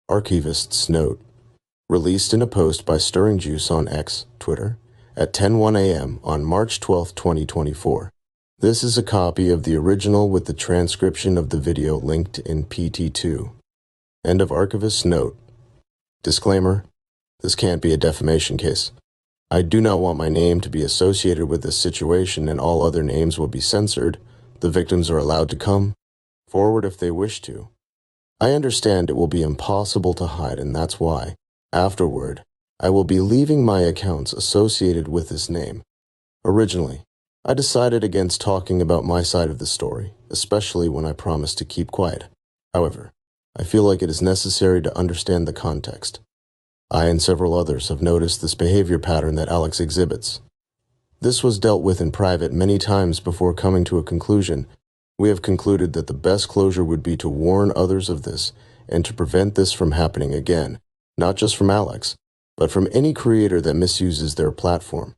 Archivists Note, released in a post by Stirring Juice on X, Twitter, at 10:01 a.m. on March 12, 2024. This is a copy of the original with the transcription of the video linked in PT2. End of Archivists Note. Disclaimer: this can't be a defamation case. I do not want my name to be associated with this situation, and all other names will be censored. The victims are allowed to come forward if they wish to. I understand it will be impossible to hide, and that's why, afterward, I will be leaving my accounts associated with this name. Originally, I decided against talking about my side of the story, especially when I promised to keep quiet. However, I feel like it is necessary to understand the context. I and several others have noticed this behavior pattern that Alex exhibits. This was dealt with in private many times before coming to a conclusion. We have concluded that the best closure would be to warn others of this and to prevent this from happening again, not just from Alex, but from any creator that misuses their platform.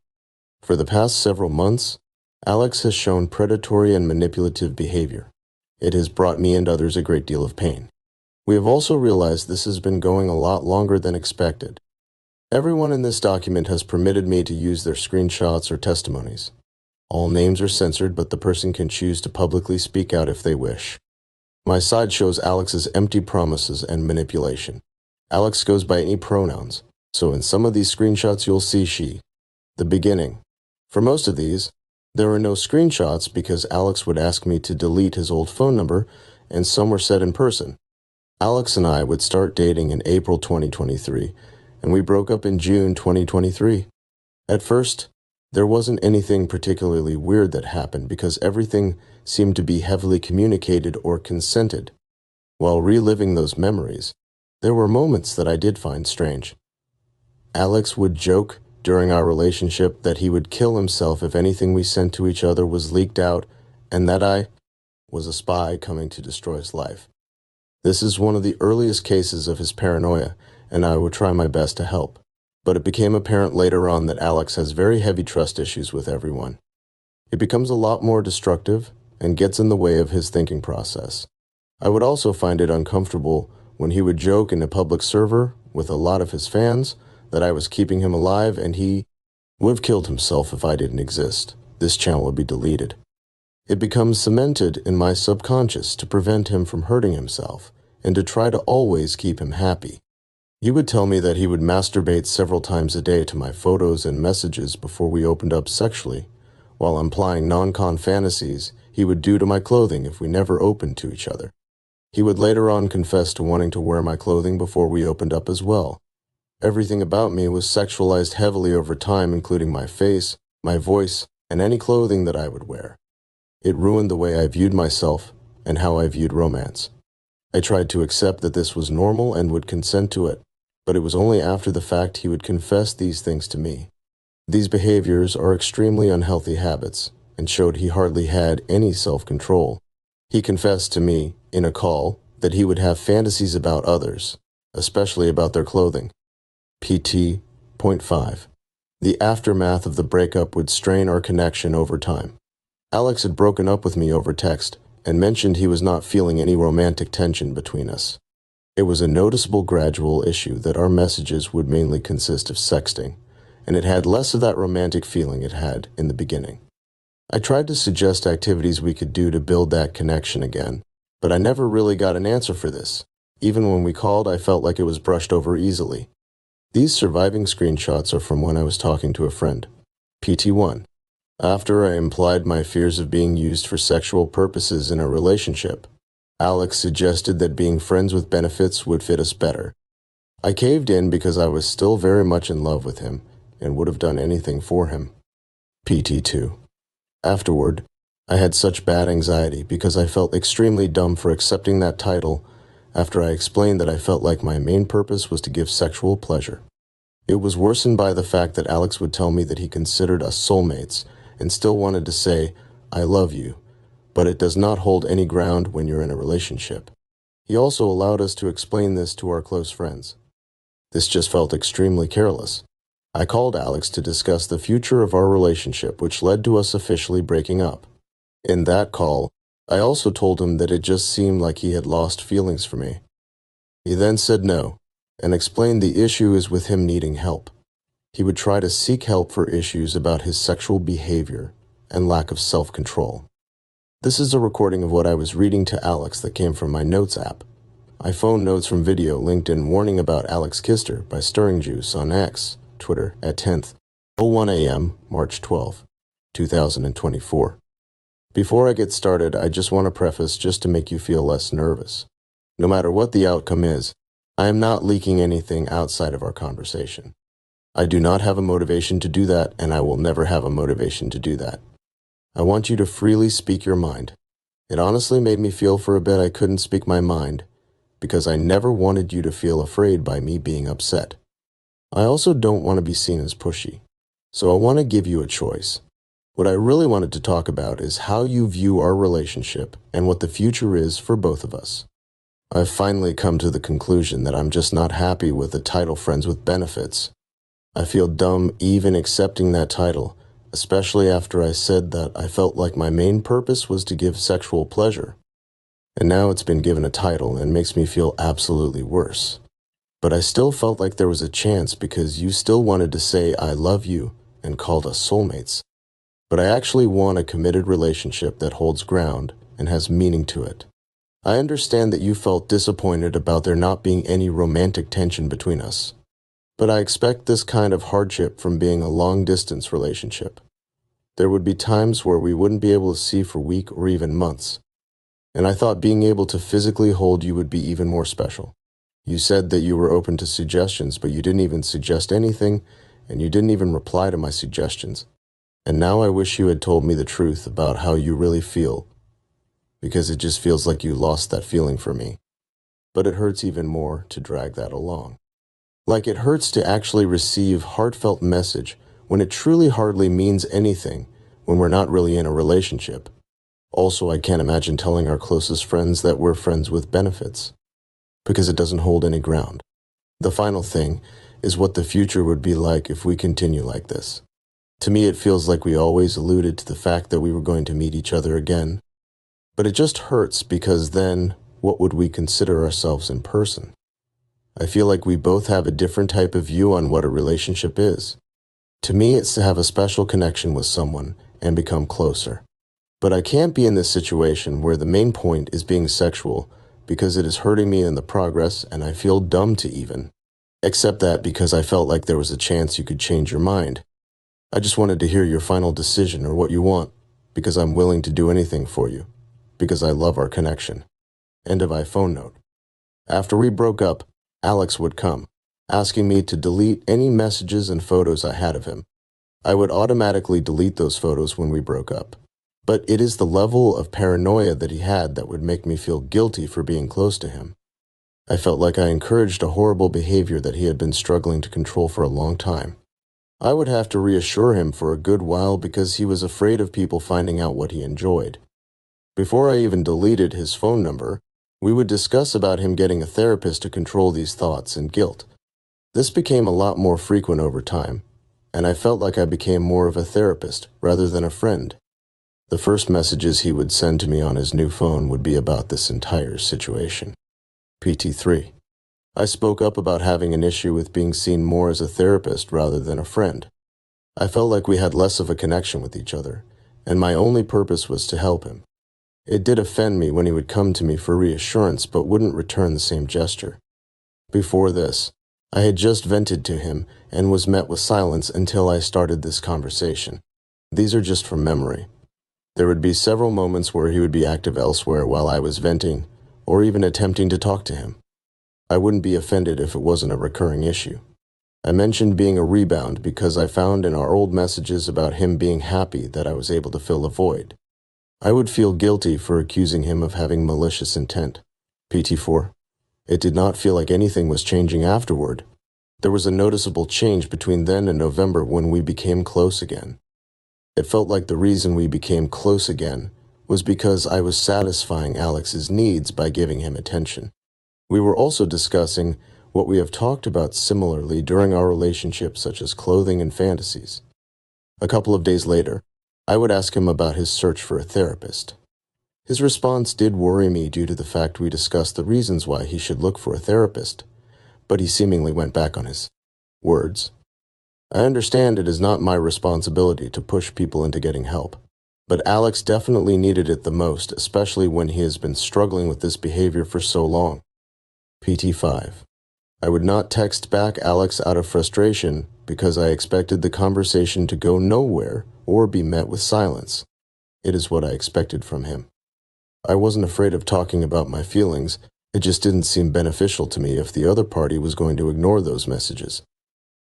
For the past several months, Alex has shown predatory and manipulative behavior. It has brought me and others a great deal of pain. We have also realized this has been going a lot longer than expected. Everyone in this document has permitted me to use their screenshots or testimonies. All names are censored, but the person can choose to publicly speak out if they wish. My side shows Alex's empty promises and manipulation. Alex goes by any pronouns, so in some of these screenshots you'll see she. The beginning. For most of these, there are no screenshots because Alex would ask me to delete his old phone number, and some were said in person. Alex and I would start dating in April 2023, and we broke up in June 2023. At first, there wasn't anything particularly weird that happened because everything seemed to be heavily communicated or consented. While reliving those memories, there were moments that I did find strange. Alex would joke during our relationship that he would kill himself if anything we sent to each other was leaked out, and that I was a spy coming to destroy his life. This is one of the earliest cases of his paranoia, and I would try my best to help. But it became apparent later on that Alex has very heavy trust issues with everyone. It becomes a lot more destructive and gets in the way of his thinking process. I would also find it uncomfortable when he would joke in a public server with a lot of his fans that I was keeping him alive and he would have killed himself if I didn't exist. This channel would be deleted. It becomes cemented in my subconscious to prevent him from hurting himself and to try to always keep him happy. He would tell me that he would masturbate several times a day to my photos and messages before we opened up sexually, while implying non-con fantasies he would do to my clothing if we never opened to each other. He would later on confess to wanting to wear my clothing before we opened up as well. Everything about me was sexualized heavily over time, including my face, my voice, and any clothing that I would wear. It ruined the way I viewed myself and how I viewed romance. I tried to accept that this was normal and would consent to it, but it was only after the fact he would confess these things to me. These behaviors are extremely unhealthy habits and showed he hardly had any self-control. He confessed to me, in a call, that he would have fantasies about others, especially about their clothing. PT.5. The aftermath of the breakup would strain our connection over time. Alex had broken up with me over text and mentioned he was not feeling any romantic tension between us. It was a noticeable gradual issue that our messages would mainly consist of sexting, and it had less of that romantic feeling it had in the beginning. I tried to suggest activities we could do to build that connection again, but I never really got an answer for this. Even when we called, I felt like it was brushed over easily. These surviving screenshots are from when I was talking to a friend. PT1. After I implied my fears of being used for sexual purposes in a relationship, Alex suggested that being friends with benefits would fit us better. I caved in because I was still very much in love with him and would have done anything for him. PT2. Afterward, I had such bad anxiety because I felt extremely dumb for accepting that title after I explained that I felt like my main purpose was to give sexual pleasure. It was worsened by the fact that Alex would tell me that he considered us soulmates and still wanted to say, "I love you," but it does not hold any ground when you're in a relationship. He also allowed us to explain this to our close friends. This just felt extremely careless. I called Alex to discuss the future of our relationship, which led to us officially breaking up. In that call, I also told him that it just seemed like he had lost feelings for me. He then said no, and explained the issue is with him needing help. He would try to seek help for issues about his sexual behavior and lack of self-control. This is a recording of what I was reading to Alex that came from my Notes app. I phoned Notes from video linked in Warning About Alex Kister by Stirring Juice on X, Twitter, at 10:01 a.m., March 12, 2024. Before I get started, I just want to preface just to make you feel less nervous. No matter what the outcome is, I am not leaking anything outside of our conversation. I do not have a motivation to do that, and I will never have a motivation to do that. I want you to freely speak your mind. It honestly made me feel for a bit I couldn't speak my mind, because I never wanted you to feel afraid by me being upset. I also don't want to be seen as pushy, so I want to give you a choice. What I really wanted to talk about is how you view our relationship and what the future is for both of us. I've finally come to the conclusion that I'm just not happy with the title Friends with Benefits. I feel dumb even accepting that title, especially after I said that I felt like my main purpose was to give sexual pleasure. And now it's been given a title and makes me feel absolutely worse. But I still felt like there was a chance because you still wanted to say I love you and called us soulmates. But I actually want a committed relationship that holds ground and has meaning to it. I understand that you felt disappointed about there not being any romantic tension between us. But I expect this kind of hardship from being a long-distance relationship. There would be times where we wouldn't be able to see for weeks or even months. And I thought being able to physically hold you would be even more special. You said that you were open to suggestions, but you didn't even suggest anything, and you didn't even reply to my suggestions. And now I wish you had told me the truth about how you really feel, because it just feels like you lost that feeling for me. But it hurts even more to drag that along. Like it hurts to actually receive heartfelt message when it truly hardly means anything when we're not really in a relationship. Also, I can't imagine telling our closest friends that we're friends with benefits, because it doesn't hold any ground. The final thing is what the future would be like if we continue like this. To me, it feels like we always alluded to the fact that we were going to meet each other again. But it just hurts because then, what would we consider ourselves in person? I feel like we both have a different type of view on what a relationship is. To me, it's to have a special connection with someone and become closer. But I can't be in this situation where the main point is being sexual because it is hurting me in the progress and I feel dumb to even accept that because I felt like there was a chance you could change your mind. I just wanted to hear your final decision or what you want because I'm willing to do anything for you because I love our connection. End of iPhone note. After we broke up, Alex would come, asking me to delete any messages and photos I had of him. I would automatically delete those photos when we broke up. But it is the level of paranoia that he had that would make me feel guilty for being close to him. I felt like I encouraged a horrible behavior that he had been struggling to control for a long time. I would have to reassure him for a good while because he was afraid of people finding out what he enjoyed. Before I even deleted his phone number, we would discuss about him getting a therapist to control these thoughts and guilt. This became a lot more frequent over time, and I felt like I became more of a therapist rather than a friend. The first messages he would send to me on his new phone would be about this entire situation. PT3. I spoke up about having an issue with being seen more as a therapist rather than a friend. I felt like we had less of a connection with each other, and my only purpose was to help him. It did offend me when he would come to me for reassurance but wouldn't return the same gesture. Before this, I had just vented to him and was met with silence until I started this conversation. These are just from memory. There would be several moments where he would be active elsewhere while I was venting, or even attempting to talk to him. I wouldn't be offended if it wasn't a recurring issue. I mentioned being a rebound because I found in our old messages about him being happy that I was able to fill a void. I would feel guilty for accusing him of having malicious intent. PT4. It did not feel like anything was changing afterward. There was a noticeable change between then and November when we became close again. It felt like the reason we became close again was because I was satisfying Alex's needs by giving him attention. We were also discussing what we have talked about similarly during our relationship, such as clothing and fantasies. A couple of days later, I would ask him about his search for a therapist. His response did worry me due to the fact we discussed the reasons why he should look for a therapist, but he seemingly went back on his words. I understand it is not my responsibility to push people into getting help, but Alex definitely needed it the most, especially when he has been struggling with this behavior for so long. PT5. I would not text back Alex out of frustration because I expected the conversation to go nowhere or be met with silence. It is what I expected from him. I wasn't afraid of talking about my feelings, it just didn't seem beneficial to me if the other party was going to ignore those messages.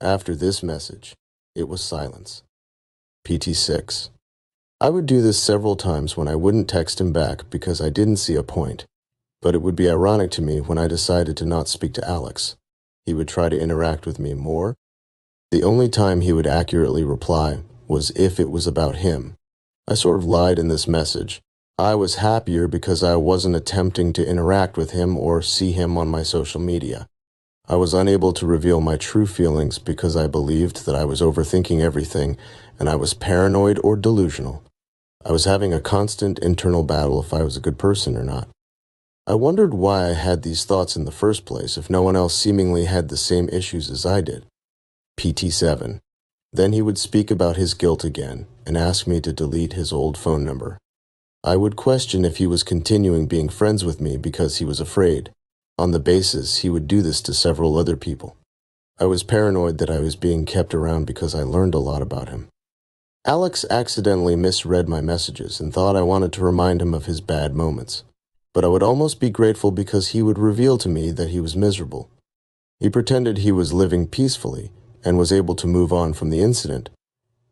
After this message, it was silence. PT6. I would do this several times when I wouldn't text him back because I didn't see a point, but it would be ironic to me when I decided to not speak to Alex. He would try to interact with me more. The only time he would accurately reply was if it was about him. I sort of lied in this message. I was happier because I wasn't attempting to interact with him or see him on my social media. I was unable to reveal my true feelings because I believed that I was overthinking everything and I was paranoid or delusional. I was having a constant internal battle if I was a good person or not. I wondered why I had these thoughts in the first place if no one else seemingly had the same issues as I did. PT7. Then he would speak about his guilt again and ask me to delete his old phone number. I would question if he was continuing being friends with me because he was afraid. On the basis, he would do this to several other people. I was paranoid that I was being kept around because I learned a lot about him. Alex accidentally misread my messages and thought I wanted to remind him of his bad moments. But I would almost be grateful because he would reveal to me that he was miserable. He pretended he was living peacefully and was able to move on from the incident,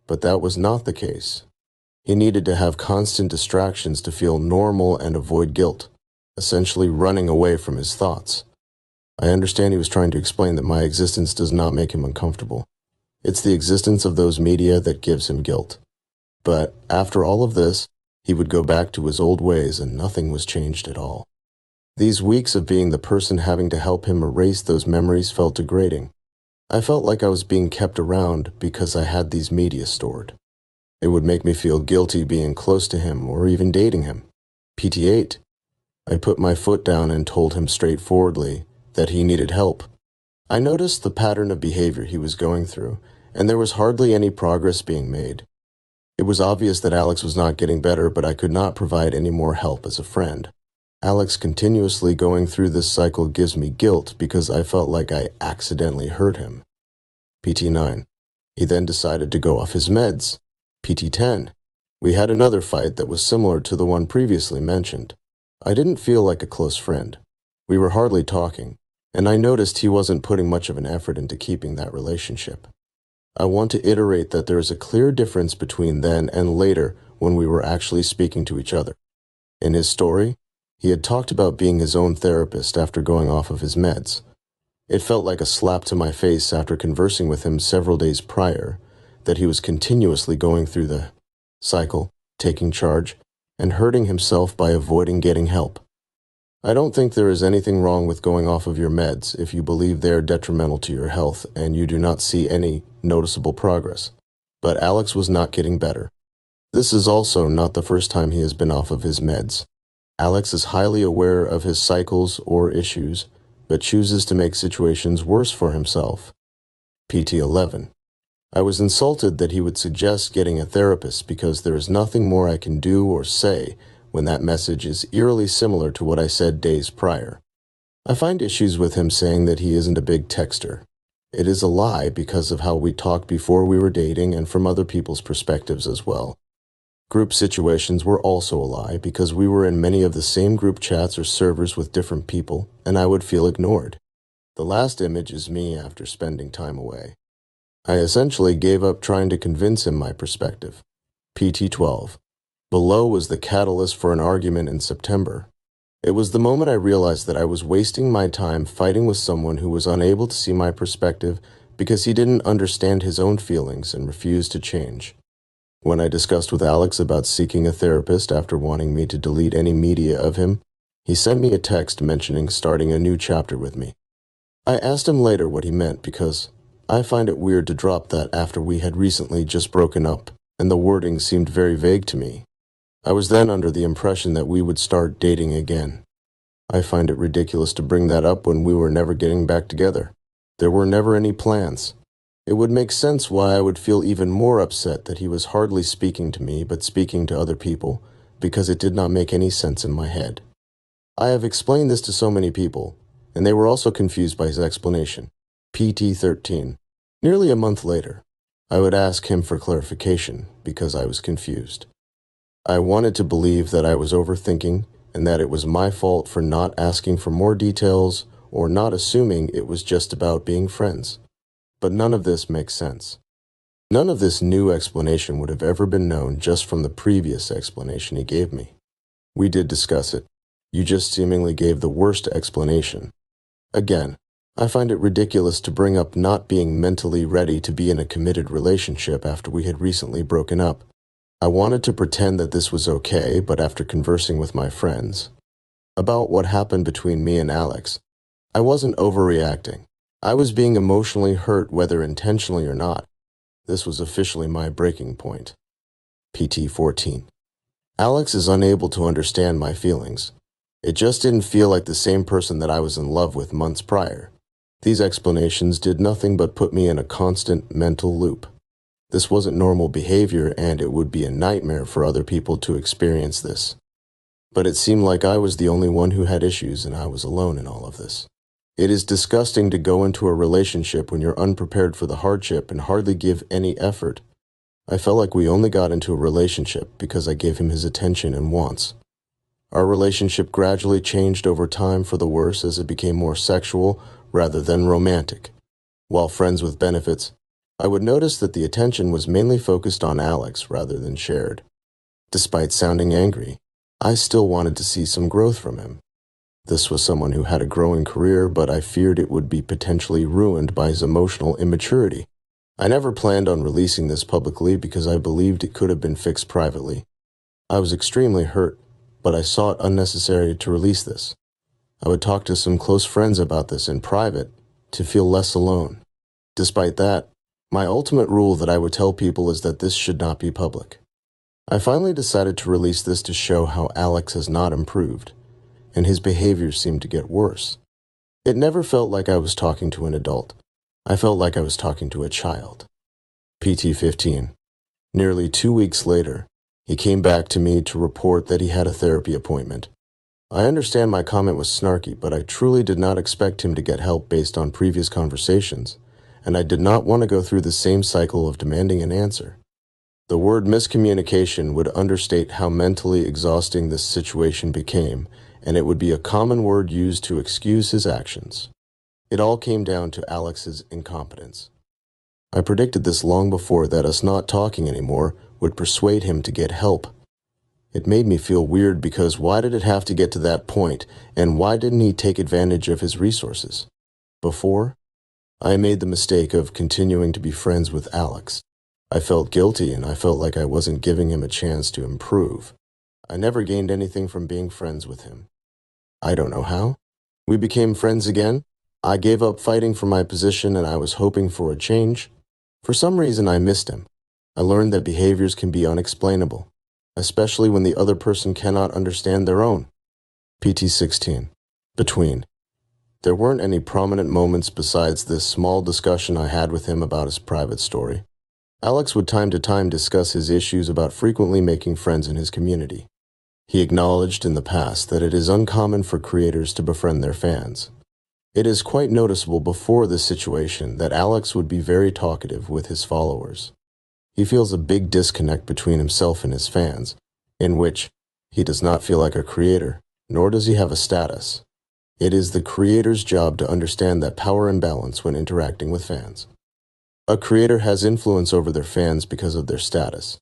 but that was not the case. He needed to have constant distractions to feel normal and avoid guilt, essentially running away from his thoughts. I understand he was trying to explain that my existence does not make him uncomfortable. It's the existence of those media that gives him guilt. But after all of this, he would go back to his old ways and nothing was changed at all. These weeks of being the person having to help him erase those memories felt degrading. I felt like I was being kept around because I had these media stored. It would make me feel guilty being close to him or even dating him. PT8. I put my foot down and told him straightforwardly that he needed help. I noticed the pattern of behavior he was going through, and there was hardly any progress being made. It was obvious that Alex was not getting better, but I could not provide any more help as a friend. Alex continuously going through this cycle gives me guilt because I felt like I accidentally hurt him. PT9. He then decided to go off his meds. PT10. We had another fight that was similar to the one previously mentioned. I didn't feel like a close friend. We were hardly talking, and I noticed he wasn't putting much of an effort into keeping that relationship. I want to iterate that there is a clear difference between then and later when we were actually speaking to each other. In his story, he had talked about being his own therapist after going off of his meds. It felt like a slap to my face after conversing with him several days prior that he was continuously going through the cycle, taking charge, and hurting himself by avoiding getting help. I don't think there is anything wrong with going off of your meds if you believe they are detrimental to your health and you do not see any noticeable progress. But Alex was not getting better. This is also not the first time he has been off of his meds. Alex is highly aware of his cycles or issues, but chooses to make situations worse for himself. PT11. I was insulted that he would suggest getting a therapist because there is nothing more I can do or say when that message is eerily similar to what I said days prior. I find issues with him saying that he isn't a big texter. It is a lie because of how we talked before we were dating and from other people's perspectives as well. Group situations were also a lie because we were in many of the same group chats or servers with different people, and I would feel ignored. The last image is me after spending time away. I essentially gave up trying to convince him my perspective. PT12. Below was the catalyst for an argument in September. It was the moment I realized that I was wasting my time fighting with someone who was unable to see my perspective because he didn't understand his own feelings and refused to change. When I discussed with Alex about seeking a therapist after wanting me to delete any media of him, he sent me a text mentioning starting a new chapter with me. I asked him later what he meant because I find it weird to drop that after we had recently just broken up, and the wording seemed very vague to me. I was then under the impression that we would start dating again. I find it ridiculous to bring that up when we were never getting back together. There were never any plans. It would make sense why I would feel even more upset that he was hardly speaking to me but speaking to other people, because it did not make any sense in my head. I have explained this to so many people, and they were also confused by his explanation. PT-13. Nearly a month later, I would ask him for clarification because I was confused. I wanted to believe that I was overthinking and that it was my fault for not asking for more details or not assuming it was just about being friends. But none of this makes sense. None of this new explanation would have ever been known just from the previous explanation he gave me. We did discuss it. You just seemingly gave the worst explanation. Again, I find it ridiculous to bring up not being mentally ready to be in a committed relationship after we had recently broken up. I wanted to pretend that this was okay, but after conversing with my friends about what happened between me and Alex, I wasn't overreacting. I was being emotionally hurt whether intentionally or not. This was officially my breaking point. PT-14. Alex is unable to understand my feelings. It just didn't feel like the same person that I was in love with months prior. These explanations did nothing but put me in a constant mental loop. This wasn't normal behavior, and it would be a nightmare for other people to experience this. But it seemed like I was the only one who had issues, and I was alone in all of this. It is disgusting to go into a relationship when you're unprepared for the hardship and hardly give any effort. I felt like we only got into a relationship because I gave him his attention and wants. Our relationship gradually changed over time for the worse as it became more sexual rather than romantic. While friends with benefits, I would notice that the attention was mainly focused on Alex rather than shared. Despite sounding angry, I still wanted to see some growth from him. This was someone who had a growing career, but I feared it would be potentially ruined by his emotional immaturity. I never planned on releasing this publicly because I believed it could have been fixed privately. I was extremely hurt, but I saw it unnecessary to release this. I would talk to some close friends about this in private to feel less alone. Despite that, my ultimate rule that I would tell people is that this should not be public. I finally decided to release this to show how Alex has not improved, and his behaviors seemed to get worse. It never felt like I was talking to an adult. I felt like I was talking to a child. PT-15. Nearly 2 weeks later, he came back to me to report that he had a therapy appointment. I understand my comment was snarky, but I truly did not expect him to get help based on previous conversations, and I did not want to go through the same cycle of demanding an answer. The word miscommunication would understate how mentally exhausting this situation became, and it would be a common word used to excuse his actions. It all came down to Alex's incompetence. I predicted this long before, that us not talking anymore would persuade him to get help. It made me feel weird because why did it have to get to that point, and why didn't he take advantage of his resources? Before, I made the mistake of continuing to be friends with Alex. I felt guilty, and I felt like I wasn't giving him a chance to improve. I never gained anything from being friends with him. I don't know how. We became friends again. I gave up fighting for my position, and I was hoping for a change. For some reason, I missed him. I learned that behaviors can be unexplainable, especially when the other person cannot understand their own. PT-16. Between. There weren't any prominent moments besides this small discussion I had with him about his private story. Alex would time to time discuss his issues about frequently making friends in his community. He acknowledged in the past that it is uncommon for creators to befriend their fans. It is quite noticeable before this situation that Alex would be very talkative with his followers. He feels a big disconnect between himself and his fans, in which he does not feel like a creator, nor does he have a status. It is the creator's job to understand that power imbalance when interacting with fans. A creator has influence over their fans because of their status.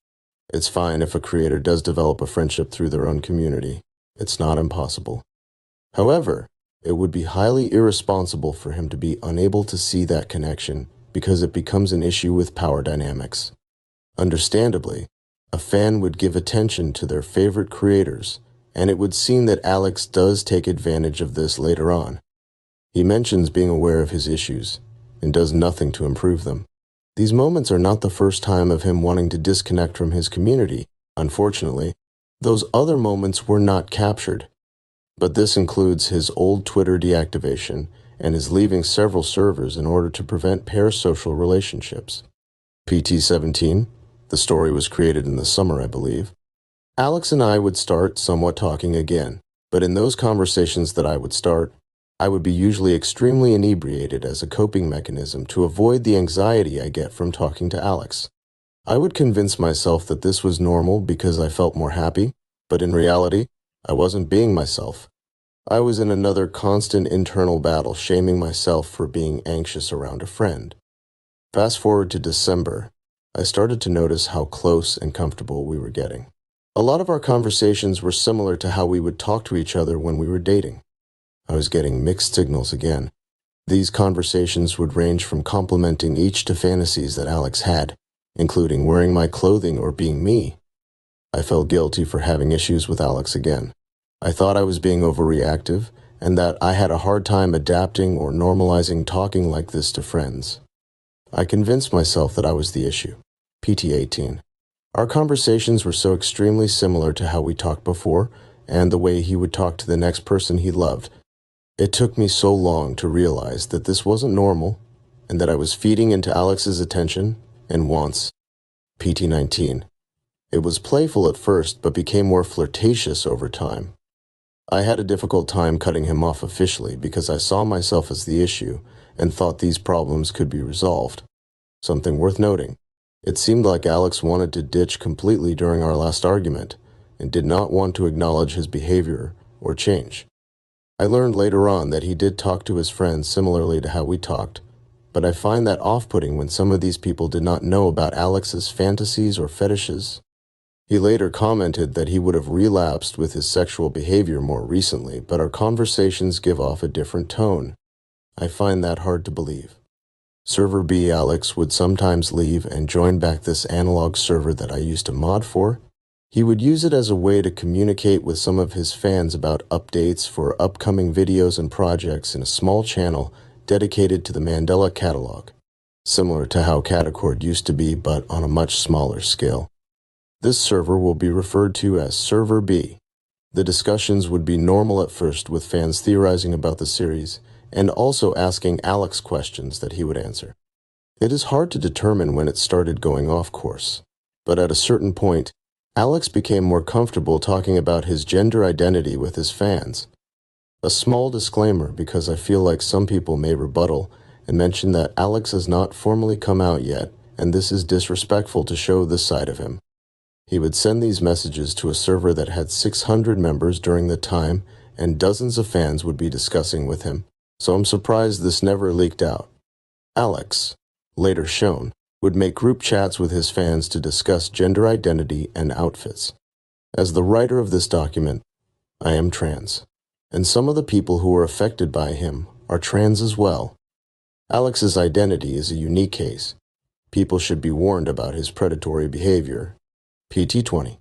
It's fine if a creator does develop a friendship through their own community. It's not impossible. However, it would be highly irresponsible for him to be unable to see that connection because it becomes an issue with power dynamics. Understandably, a fan would give attention to their favorite creators, and it would seem that Alex does take advantage of this later on. He mentions being aware of his issues and does nothing to improve them. These moments are not the first time of him wanting to disconnect from his community. Unfortunately, those other moments were not captured. But this includes his old Twitter deactivation and is leaving several servers in order to prevent parasocial relationships. PT-17, the story was created in the summer, I believe. Alex and I would start somewhat talking again, but in those conversations that I would start, I would be usually extremely inebriated as a coping mechanism to avoid the anxiety I get from talking to Alex. I would convince myself that this was normal because I felt more happy, but in reality, I wasn't being myself. I was in another constant internal battle, shaming myself for being anxious around a friend. Fast forward to December, I started to notice how close and comfortable we were getting. A lot of our conversations were similar to how we would talk to each other when we were dating. I was getting mixed signals again. These conversations would range from complimenting each to fantasies that Alex had, including wearing my clothing or being me. I felt guilty for having issues with Alex again. I thought I was being overreactive and that I had a hard time adapting or normalizing talking like this to friends. I convinced myself that I was the issue. PT-18. Our conversations were so extremely similar to how we talked before and the way he would talk to the next person he loved. It took me so long to realize that this wasn't normal and that I was feeding into Alex's attention and wants. PT-19. It was playful at first but became more flirtatious over time. I had a difficult time cutting him off officially because I saw myself as the issue and thought these problems could be resolved. Something worth noting. It seemed like Alex wanted to ditch completely during our last argument and did not want to acknowledge his behavior or change. I learned later on that he did talk to his friends similarly to how we talked, but I find that off-putting when some of these people did not know about Alex's fantasies or fetishes. He later commented that he would have relapsed with his sexual behavior more recently, but our conversations give off a different tone. I find that hard to believe. Server B Alex would sometimes leave and join back this analog server that I used to mod for. He would use it as a way to communicate with some of his fans about updates for upcoming videos and projects in a small channel dedicated to the Mandela catalog, similar to how Catacord used to be but on a much smaller scale. This server will be referred to as Server B. The discussions would be normal at first with fans theorizing about the series and also asking Alex questions that he would answer. It is hard to determine when it started going off course, but at a certain point, Alex became more comfortable talking about his gender identity with his fans. A small disclaimer because I feel like some people may rebuttal and mention that Alex has not formally come out yet, and this is disrespectful to show this side of him. He would send these messages to a server that had 600 members during the time, and dozens of fans would be discussing with him, so I'm surprised this never leaked out. Alex, later shown, would make group chats with his fans to discuss gender identity and outfits. As the writer of this document, I am trans, and some of the people who are affected by him are trans as well. Alex's identity is a unique case. People should be warned about his predatory behavior. PT-20.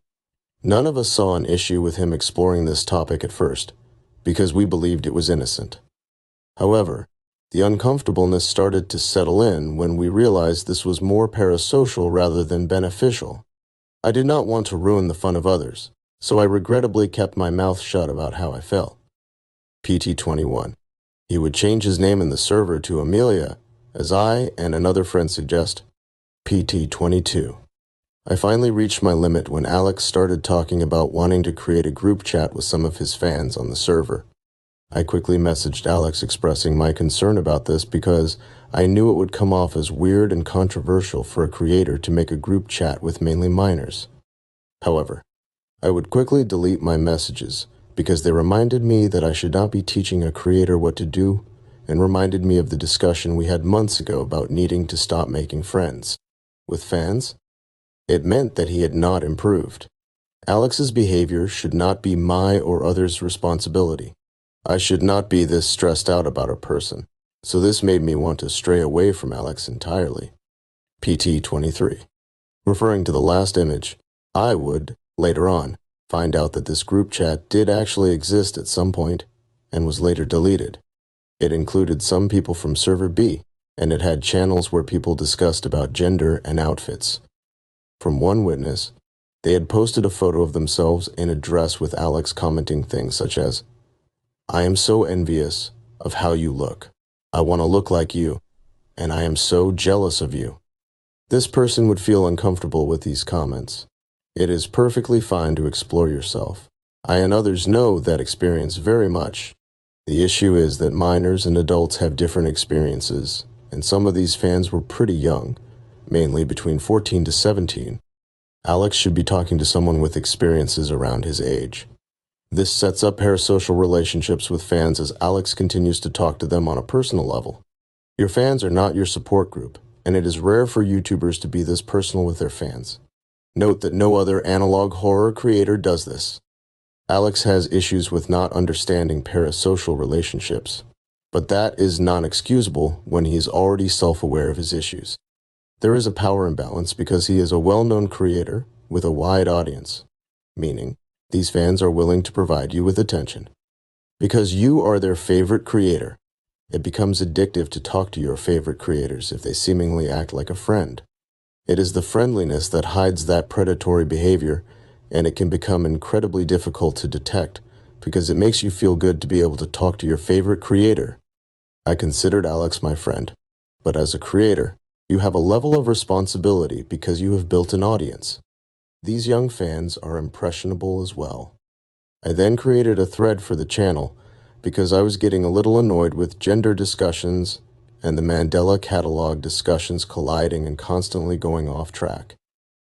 None of us saw an issue with him exploring this topic at first, because we believed it was innocent. However, the uncomfortableness started to settle in when we realized this was more parasocial rather than beneficial. I did not want to ruin the fun of others, so I regrettably kept my mouth shut about how I felt. PT-21. He would change his name in the server to Amelia, as I and another friend suggest. PT-22. I finally reached my limit when Alex started talking about wanting to create a group chat with some of his fans on the server. I quickly messaged Alex expressing my concern about this because I knew it would come off as weird and controversial for a creator to make a group chat with mainly minors. However, I would quickly delete my messages because they reminded me that I should not be teaching a creator what to do and reminded me of the discussion we had months ago about needing to stop making friends. With fans, it meant that he had not improved. Alex's behavior should not be my or others' responsibility. I should not be this stressed out about a person, so this made me want to stray away from Alex entirely. PT-23. Referring to the last image, I would, later on, find out that this group chat did actually exist at some point and was later deleted. It included some people from Server B, and it had channels where people discussed about gender and outfits. From one witness, they had posted a photo of themselves in a dress with Alex commenting things such as, "I am so envious of how you look." I want to look like you, and I am so jealous of you. This person would feel uncomfortable with these comments. It is perfectly fine to explore yourself. I and others know that experience very much. The issue is that minors and adults have different experiences, and some of these fans were pretty young, mainly between 14 to 17. Alex should be talking to someone with experiences around his age. This sets up parasocial relationships with fans as Alex continues to talk to them on a personal level. Your fans are not your support group, and it is rare for YouTubers to be this personal with their fans. Note that no other analog horror creator does this. Alex has issues with not understanding parasocial relationships, but that is non-excusable when he is already self-aware of his issues. There is a power imbalance because he is a well-known creator with a wide audience, meaning these fans are willing to provide you with attention. Because you are their favorite creator, it becomes addictive to talk to your favorite creators if they seemingly act like a friend. It is the friendliness that hides that predatory behavior, and it can become incredibly difficult to detect because it makes you feel good to be able to talk to your favorite creator. I considered Alex my friend, but as a creator, you have a level of responsibility because you have built an audience. These young fans are impressionable as well. I then created a thread for the channel because I was getting a little annoyed with gender discussions and the Mandela catalog discussions colliding and constantly going off track.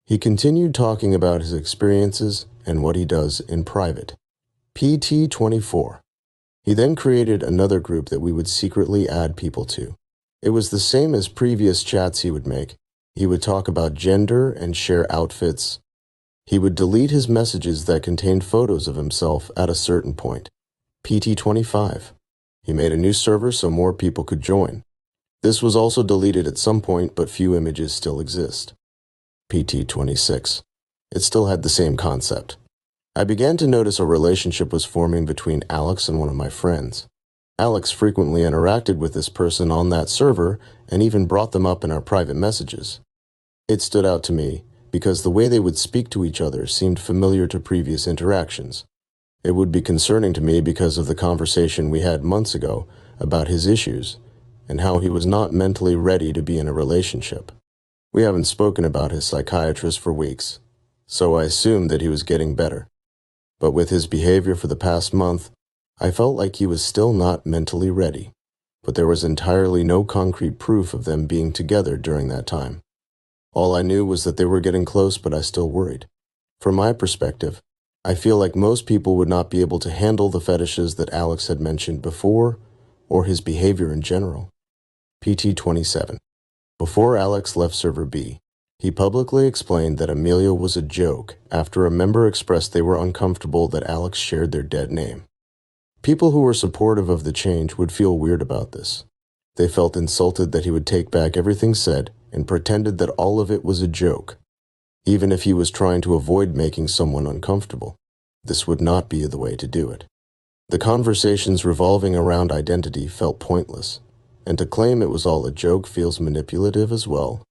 He continued talking about his experiences and what he does in private. PT24. He then created another group that we would secretly add people to. It was the same as previous chats he would make. He would talk about gender and share outfits. He would delete his messages that contained photos of himself at a certain point. PT25. He made a new server so more people could join. This was also deleted at some point, but few images still exist. PT26. It still had the same concept. I began to notice a relationship was forming between Alex and one of my friends. Alex frequently interacted with this person on that server and even brought them up in our private messages. It stood out to me because the way they would speak to each other seemed familiar to previous interactions. It would be concerning to me because of the conversation we had months ago about his issues and how he was not mentally ready to be in a relationship. We haven't spoken about his psychiatrist for weeks, so I assumed that he was getting better. But with his behavior for the past month, I felt like he was still not mentally ready, but there was entirely no concrete proof of them being together during that time. All I knew was that they were getting close, but I still worried. From my perspective, I feel like most people would not be able to handle the fetishes that Alex had mentioned before, or his behavior in general. PT27. Before Alex left Server B, he publicly explained that Amelia was a joke after a member expressed they were uncomfortable that Alex shared their dead name. People who were supportive of the change would feel weird about this. They felt insulted that he would take back everything said and pretended that all of it was a joke. Even if he was trying to avoid making someone uncomfortable, this would not be the way to do it. The conversations revolving around identity felt pointless, and to claim it was all a joke feels manipulative as well.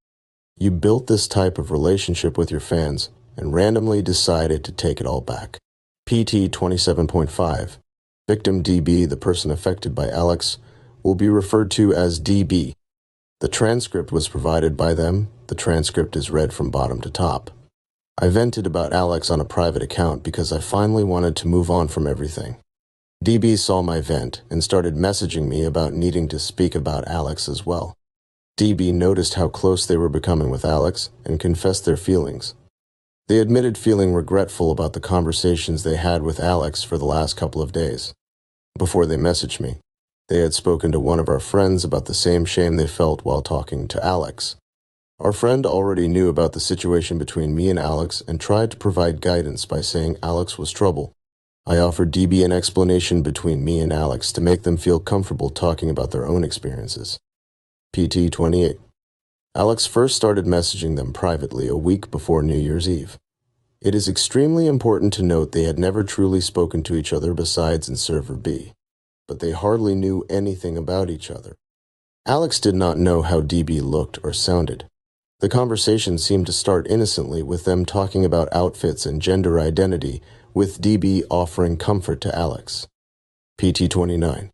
You built this type of relationship with your fans and randomly decided to take it all back. PT 27.5. Victim DB, the person affected by Alex, will be referred to as DB. The transcript was provided by them. The transcript is read from bottom to top. I vented about Alex on a private account because I finally wanted to move on from everything. DB saw my vent and started messaging me about needing to speak about Alex as well. DB noticed how close they were becoming with Alex and confessed their feelings. They admitted feeling regretful about the conversations they had with Alex for the last couple of days. Before they messaged me, they had spoken to one of our friends about the same shame they felt while talking to Alex. Our friend already knew about the situation between me and Alex and tried to provide guidance by saying Alex was trouble. I offered DB an explanation between me and Alex to make them feel comfortable talking about their own experiences. PT 28. Alex first started messaging them privately a week before New Year's Eve. It is extremely important to note they had never truly spoken to each other besides in Server B, but they hardly knew anything about each other. Alex did not know how DB looked or sounded. The conversation seemed to start innocently with them talking about outfits and gender identity, with DB offering comfort to Alex. PT 29.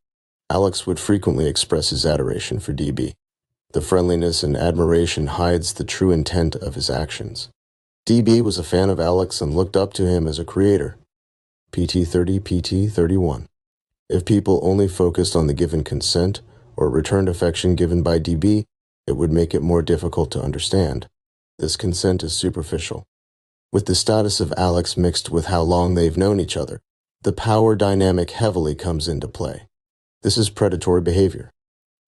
Alex would frequently express his adoration for DB. The friendliness and admiration hides the true intent of his actions. DB was a fan of Alex and looked up to him as a creator. PT30, PT31. If people only focused on the given consent or returned affection given by DB, it would make it more difficult to understand. This consent is superficial. With the status of Alex mixed with how long they've known each other, the power dynamic heavily comes into play. This is predatory behavior.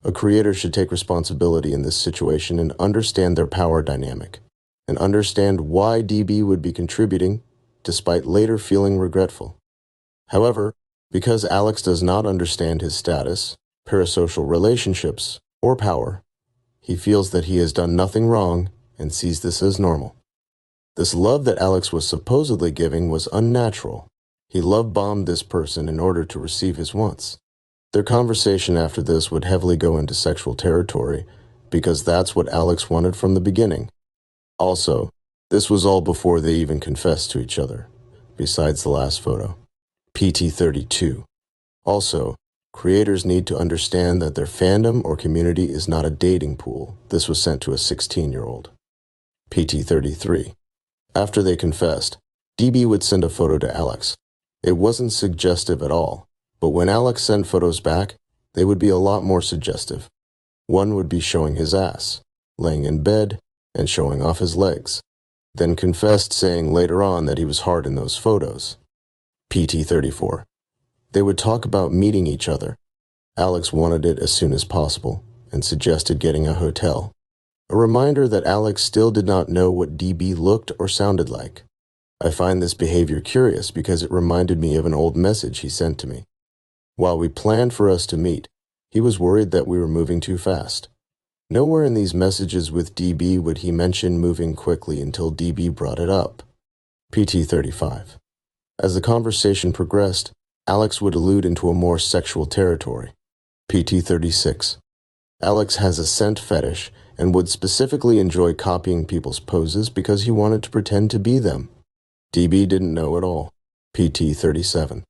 A creator should take responsibility in this situation and understand their power dynamic, and understand why DB would be contributing, despite later feeling regretful. However, because Alex does not understand his status, parasocial relationships, or power, he feels that he has done nothing wrong and sees this as normal. This love that Alex was supposedly giving was unnatural. He love-bombed this person in order to receive his wants. Their conversation after this would heavily go into sexual territory because that's what Alex wanted from the beginning. Also, this was all before they even confessed to each other, besides the last photo. PT32. Also, creators need to understand that their fandom or community is not a dating pool. This was sent to a 16-year-old. PT33. After they confessed, DB would send a photo to Alex. It wasn't suggestive at all, but when Alex sent photos back, they would be a lot more suggestive. One would be showing his ass, laying in bed, and showing off his legs, then confessed saying later on that he was hard in those photos. PT34. They would talk about meeting each other. Alex wanted it as soon as possible and suggested getting a hotel. A reminder that Alex still did not know what DB looked or sounded like. I find this behavior curious because it reminded me of an old message he sent to me. While we planned for us to meet, he was worried that we were moving too fast. Nowhere in these messages with DB would he mention moving quickly until DB brought it up. PT35. As the conversation progressed, Alex would allude into a more sexual territory. PT36. Alex has a scent fetish and would specifically enjoy copying people's poses because he wanted to pretend to be them. DB didn't know at all. PT37.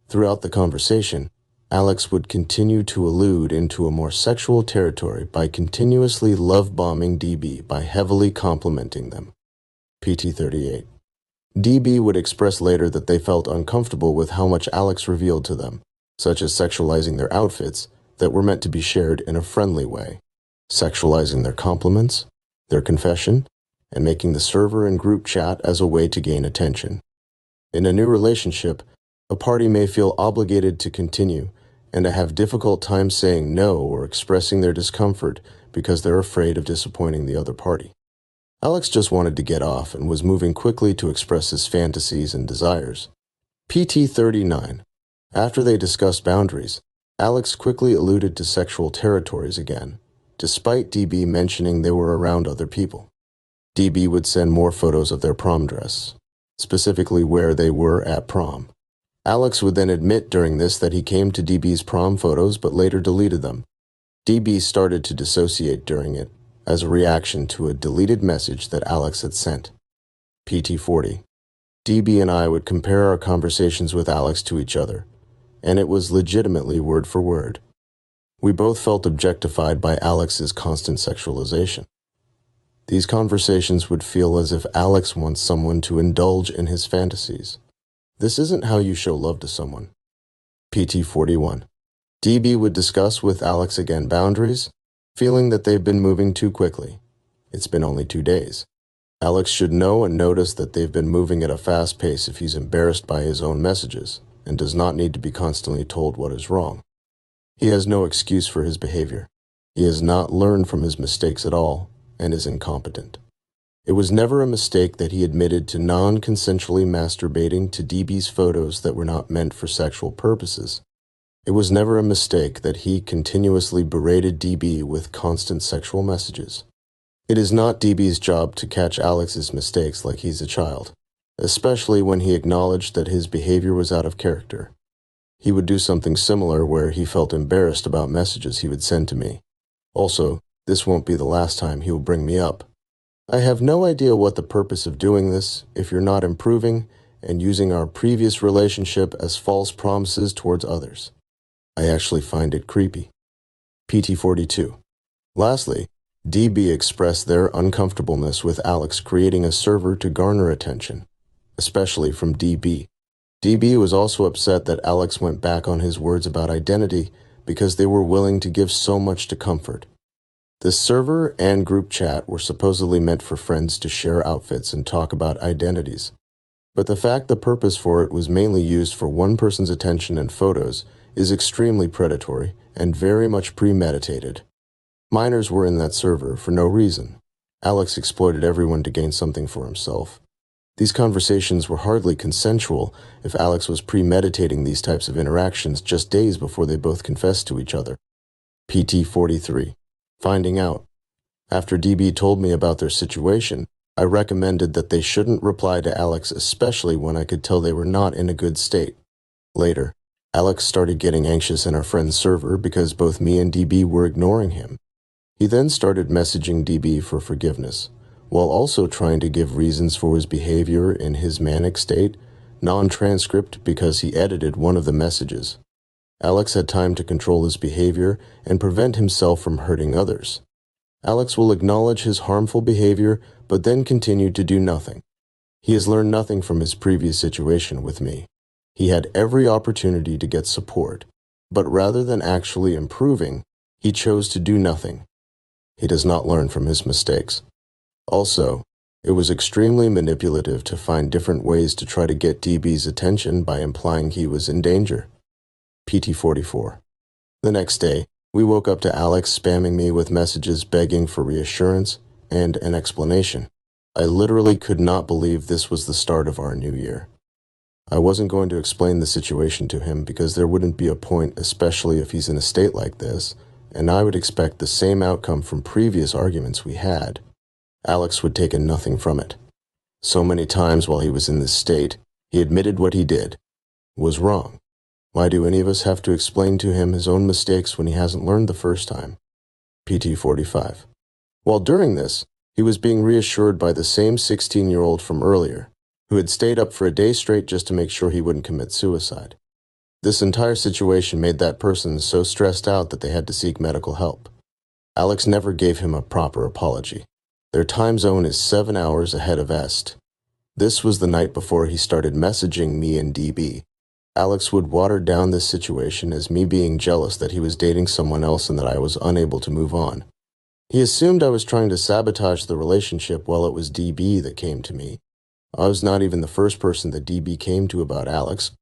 Throughout the conversation, Alex would continue to allude into a more sexual territory by continuously love-bombing DB by heavily complimenting them. PT38. DB would express later that they felt uncomfortable with how much Alex revealed to them, such as sexualizing their outfits that were meant to be shared in a friendly way, sexualizing their compliments, their confession, and making the server and group chat as a way to gain attention. In a new relationship, a party may feel obligated to continue and to have difficult time saying no or expressing their discomfort because they're afraid of disappointing the other party. Alex just wanted to get off and was moving quickly to express his fantasies and desires. PT39. After they discussed boundaries, Alex quickly alluded to sexual territories again, despite DB mentioning they were around other people. DB would send more photos of their prom dress, specifically where they were at prom. Alex would then admit during this that he came to DB's prom photos but later deleted them. DB started to dissociate during it, as a reaction to a deleted message that Alex had sent. PT40. DB and I would compare our conversations with Alex to each other, and it was legitimately word for word. We both felt objectified by Alex's constant sexualization. These conversations would feel as if Alex wants someone to indulge in his fantasies. This isn't how you show love to someone. PT41. DB would discuss with Alex again boundaries, feeling that they've been moving too quickly. It's been only 2 days. Alex should know and notice that they've been moving at a fast pace if he's embarrassed by his own messages and does not need to be constantly told what is wrong. He has no excuse for his behavior. He has not learned from his mistakes at all and is incompetent. It was never a mistake that he admitted to non-consensually masturbating to DB's photos that were not meant for sexual purposes. It was never a mistake that he continuously berated DB with constant sexual messages. It is not DB's job to catch Alex's mistakes like he's a child, especially when he acknowledged that his behavior was out of character. He would do something similar where he felt embarrassed about messages he would send to me. Also, this won't be the last time he will bring me up. I have no idea what the purpose of doing this if you're not improving and using our previous relationship as false promises towards others. I actually find it creepy. PT42. Lastly, DB expressed their uncomfortableness with Alex creating a server to garner attention, especially from DB. DB was also upset that Alex went back on his words about identity because they were willing to give so much to comfort. This server and group chat were supposedly meant for friends to share outfits and talk about identities. But the fact the purpose for it was mainly used for one person's attention and photos is extremely predatory and very much premeditated. Minors were in that server for no reason. Alex exploited everyone to gain something for himself. These conversations were hardly consensual if Alex was premeditating these types of interactions just days before they both confessed to each other. PT43. Finding out. After DB told me about their situation, I recommended that they shouldn't reply to Alex, especially when I could tell they were not in a good state. Later, Alex started getting anxious in our friend's server because both me and DB were ignoring him. He then started messaging DB for forgiveness, while also trying to give reasons for his behavior in his manic state, non-transcript because he edited one of the messages. Alex had time to control his behavior and prevent himself from hurting others. Alex will acknowledge his harmful behavior, but then continue to do nothing. He has learned nothing from his previous situation with me. He had every opportunity to get support, but rather than actually improving, he chose to do nothing. He does not learn from his mistakes. Also, it was extremely manipulative to find different ways to try to get DB's attention by implying he was in danger. PT44. The next day, we woke up to Alex spamming me with messages begging for reassurance and an explanation. I literally could not believe this was the start of our new year. I wasn't going to explain the situation to him because there wouldn't be a point, especially if he's in a state like this, and I would expect the same outcome from previous arguments we had. Alex would take nothing from it. So many times while he was in this state, he admitted what he did was wrong. Why do any of us have to explain to him his own mistakes when he hasn't learned the first time? PT45. While during this, he was being reassured by the same 16-year-old from earlier, who had stayed up for a day straight just to make sure he wouldn't commit suicide. This entire situation made that person so stressed out that they had to seek medical help. Alex never gave him a proper apology. Their time zone is 7 hours ahead of Est. This was the night before he started messaging me and DB. Alex would water down this situation as me being jealous that he was dating someone else and that I was unable to move on. He assumed I was trying to sabotage the relationship while it was DB that came to me. I was not even the first person that DB came to about Alex.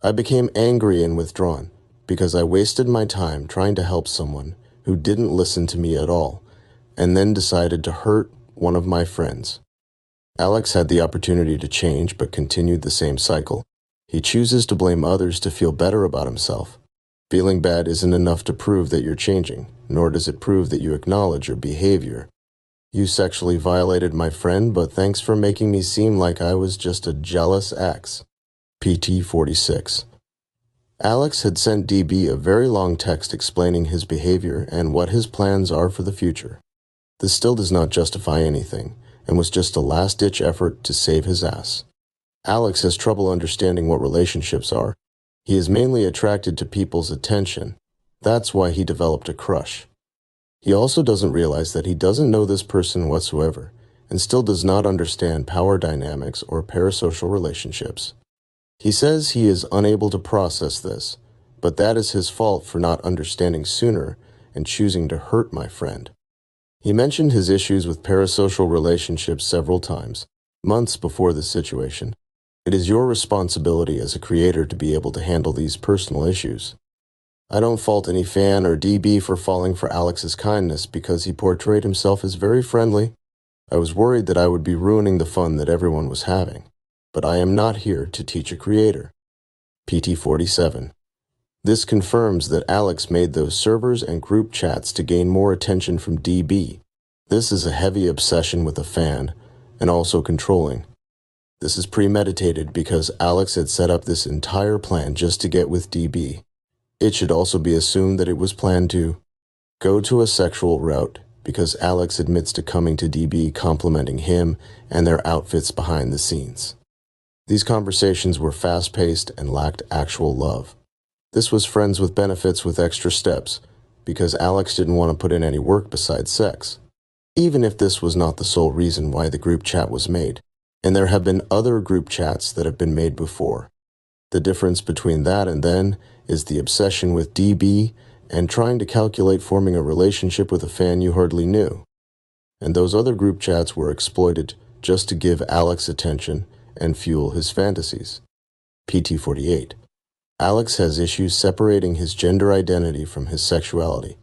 I became angry and withdrawn because I wasted my time trying to help someone who didn't listen to me at all, and then decided to hurt one of my friends. Alex had the opportunity to change but continued the same cycle. He chooses to blame others to feel better about himself. Feeling bad isn't enough to prove that you're changing, nor does it prove that you acknowledge your behavior. You sexually violated my friend, but thanks for making me seem like I was just a jealous ex. PT46. Alex had sent DB a very long text explaining his behavior and what his plans are for the future. This still does not justify anything, and was just a last-ditch effort to save his ass. Alex has trouble understanding what relationships are. He is mainly attracted to people's attention. That's why he developed a crush. He also doesn't realize that he doesn't know this person whatsoever, and still does not understand power dynamics or parasocial relationships. He says he is unable to process this, but that is his fault for not understanding sooner and choosing to hurt my friend. He mentioned his issues with parasocial relationships several times, months before this situation. It is your responsibility as a creator to be able to handle these personal issues. I don't fault any fan or DB for falling for Alex's kindness because he portrayed himself as very friendly. I was worried that I would be ruining the fun that everyone was having, but I am not here to teach a creator. PT47. This confirms that Alex made those servers and group chats to gain more attention from DB. This is a heavy obsession with a fan, and also controlling. This is premeditated because Alex had set up this entire plan just to get with DB. It should also be assumed that it was planned to go to a sexual route because Alex admits to coming to DB complimenting him and their outfits behind the scenes. These conversations were fast-paced and lacked actual love. This was friends with benefits with extra steps, because Alex didn't want to put in any work besides sex. Even if this was not the sole reason why the group chat was made, and there have been other group chats that have been made before. The difference between that and then is the obsession with DB and trying to calculate forming a relationship with a fan you hardly knew. And those other group chats were exploited just to give Alex attention and fuel his fantasies. PT48. Alex has issues separating his gender identity from his sexuality.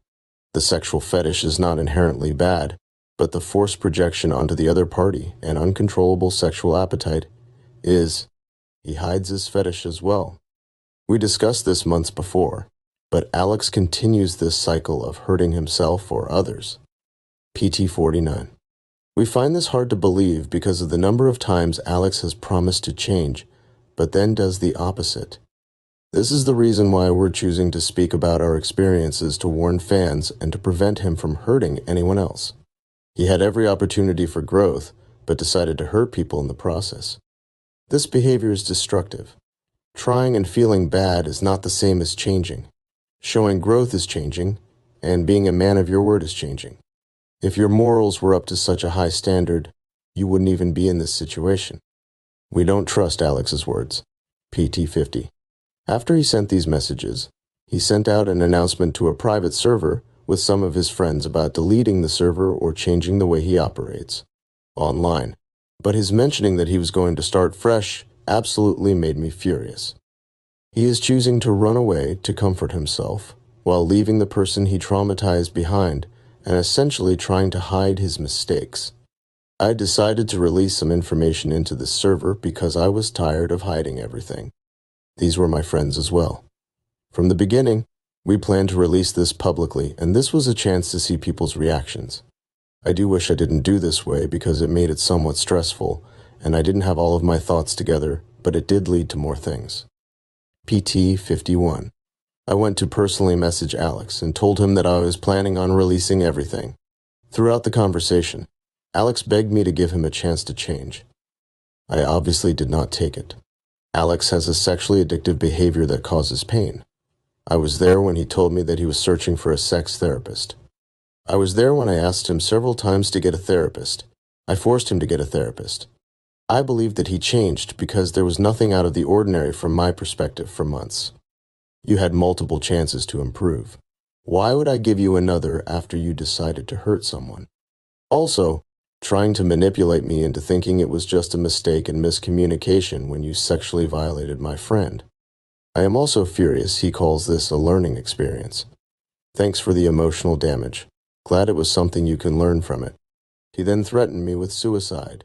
The sexual fetish is not inherently bad, but the forced projection onto the other party and uncontrollable sexual appetite is. He hides his fetish as well. We discussed this months before, but Alex continues this cycle of hurting himself or others. PT49. We find this hard to believe because of the number of times Alex has promised to change, but then does the opposite. This is the reason why we're choosing to speak about our experiences to warn fans and to prevent him from hurting anyone else. He had every opportunity for growth, but decided to hurt people in the process. This behavior is destructive. Trying and feeling bad is not the same as changing. Showing growth is changing, and being a man of your word is changing. If your morals were up to such a high standard, you wouldn't even be in this situation. We don't trust Alex's words. PT50. After he sent these messages, he sent out an announcement to a private server with some of his friends about deleting the server or changing the way he operates online. But his mentioning that he was going to start fresh absolutely made me furious. He is choosing to run away to comfort himself while leaving the person he traumatized behind and essentially trying to hide his mistakes. I decided to release some information into the server because I was tired of hiding everything. These were my friends as well. From the beginning, we planned to release this publicly, and this was a chance to see people's reactions. I do wish I didn't do this way because it made it somewhat stressful, and I didn't have all of my thoughts together, but it did lead to more things. PT51. I went to personally message Alex and told him that I was planning on releasing everything. Throughout the conversation, Alex begged me to give him a chance to change. I obviously did not take it. Alex has a sexually addictive behavior that causes pain. I was there when he told me that he was searching for a sex therapist. I was there when I asked him several times to get a therapist. I forced him to get a therapist. I believed that he changed because there was nothing out of the ordinary from my perspective for months. You had multiple chances to improve. Why would I give you another after you decided to hurt someone? Also, trying to manipulate me into thinking it was just a mistake and miscommunication when you sexually violated my friend. I am also furious he calls this a learning experience. Thanks for the emotional damage. Glad it was something you can learn from it. He then threatened me with suicide.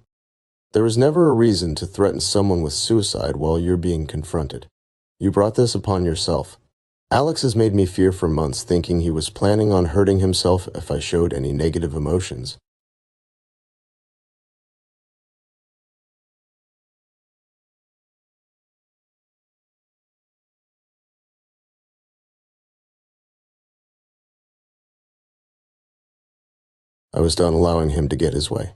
There is never a reason to threaten someone with suicide while you're being confronted. You brought this upon yourself. Alex has made me fear for months, thinking he was planning on hurting himself if I showed any negative emotions. I was done allowing him to get his way.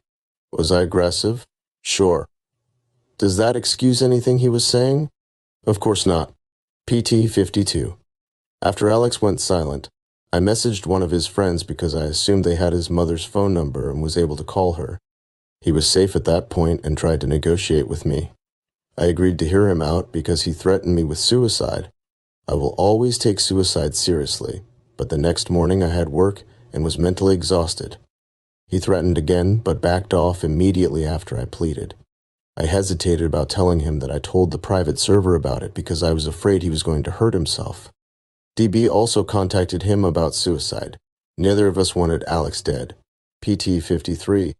Was I aggressive? Sure. Does that excuse anything he was saying? Of course not. PT52. After Alex went silent, I messaged one of his friends because I assumed they had his mother's phone number and was able to call her. He was safe at that point and tried to negotiate with me. I agreed to hear him out because he threatened me with suicide. I will always take suicide seriously, but the next morning I had work and was mentally exhausted. He threatened again, but backed off immediately after I pleaded. I hesitated about telling him that I told the private server about it because I was afraid he was going to hurt himself. DB also contacted him about suicide. Neither of us wanted Alex dead. PT53.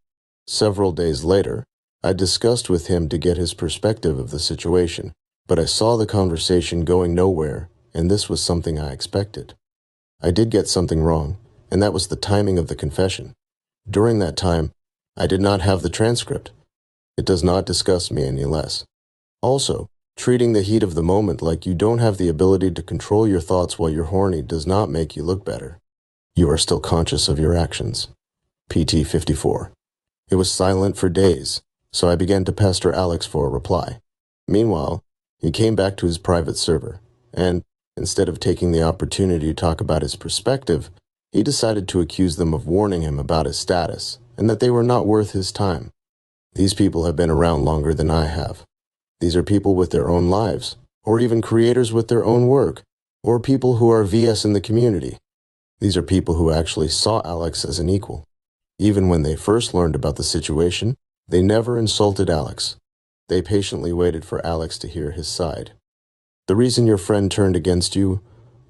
Several days later, I discussed with him to get his perspective of the situation, but I saw the conversation going nowhere, and this was something I expected. I did get something wrong, and that was the timing of the confession. During that time, I did not have the transcript. It does not disgust me any less. Also, treating the heat of the moment like you don't have the ability to control your thoughts while you're horny does not make you look better. You are still conscious of your actions. PT54. It was silent for days, so I began to pester Alex for a reply. Meanwhile, he came back to his private server, and, Instead of taking the opportunity to talk about his perspective, he decided to accuse them of warning him about his status and that they were not worth his time. These people have been around longer than I have. These are people with their own lives, or even creators with their own work, or people who are VS in the community. These are people who actually saw Alex as an equal. Even when they first learned about the situation, they never insulted Alex. They patiently waited for Alex to hear his side. The reason your friend turned against you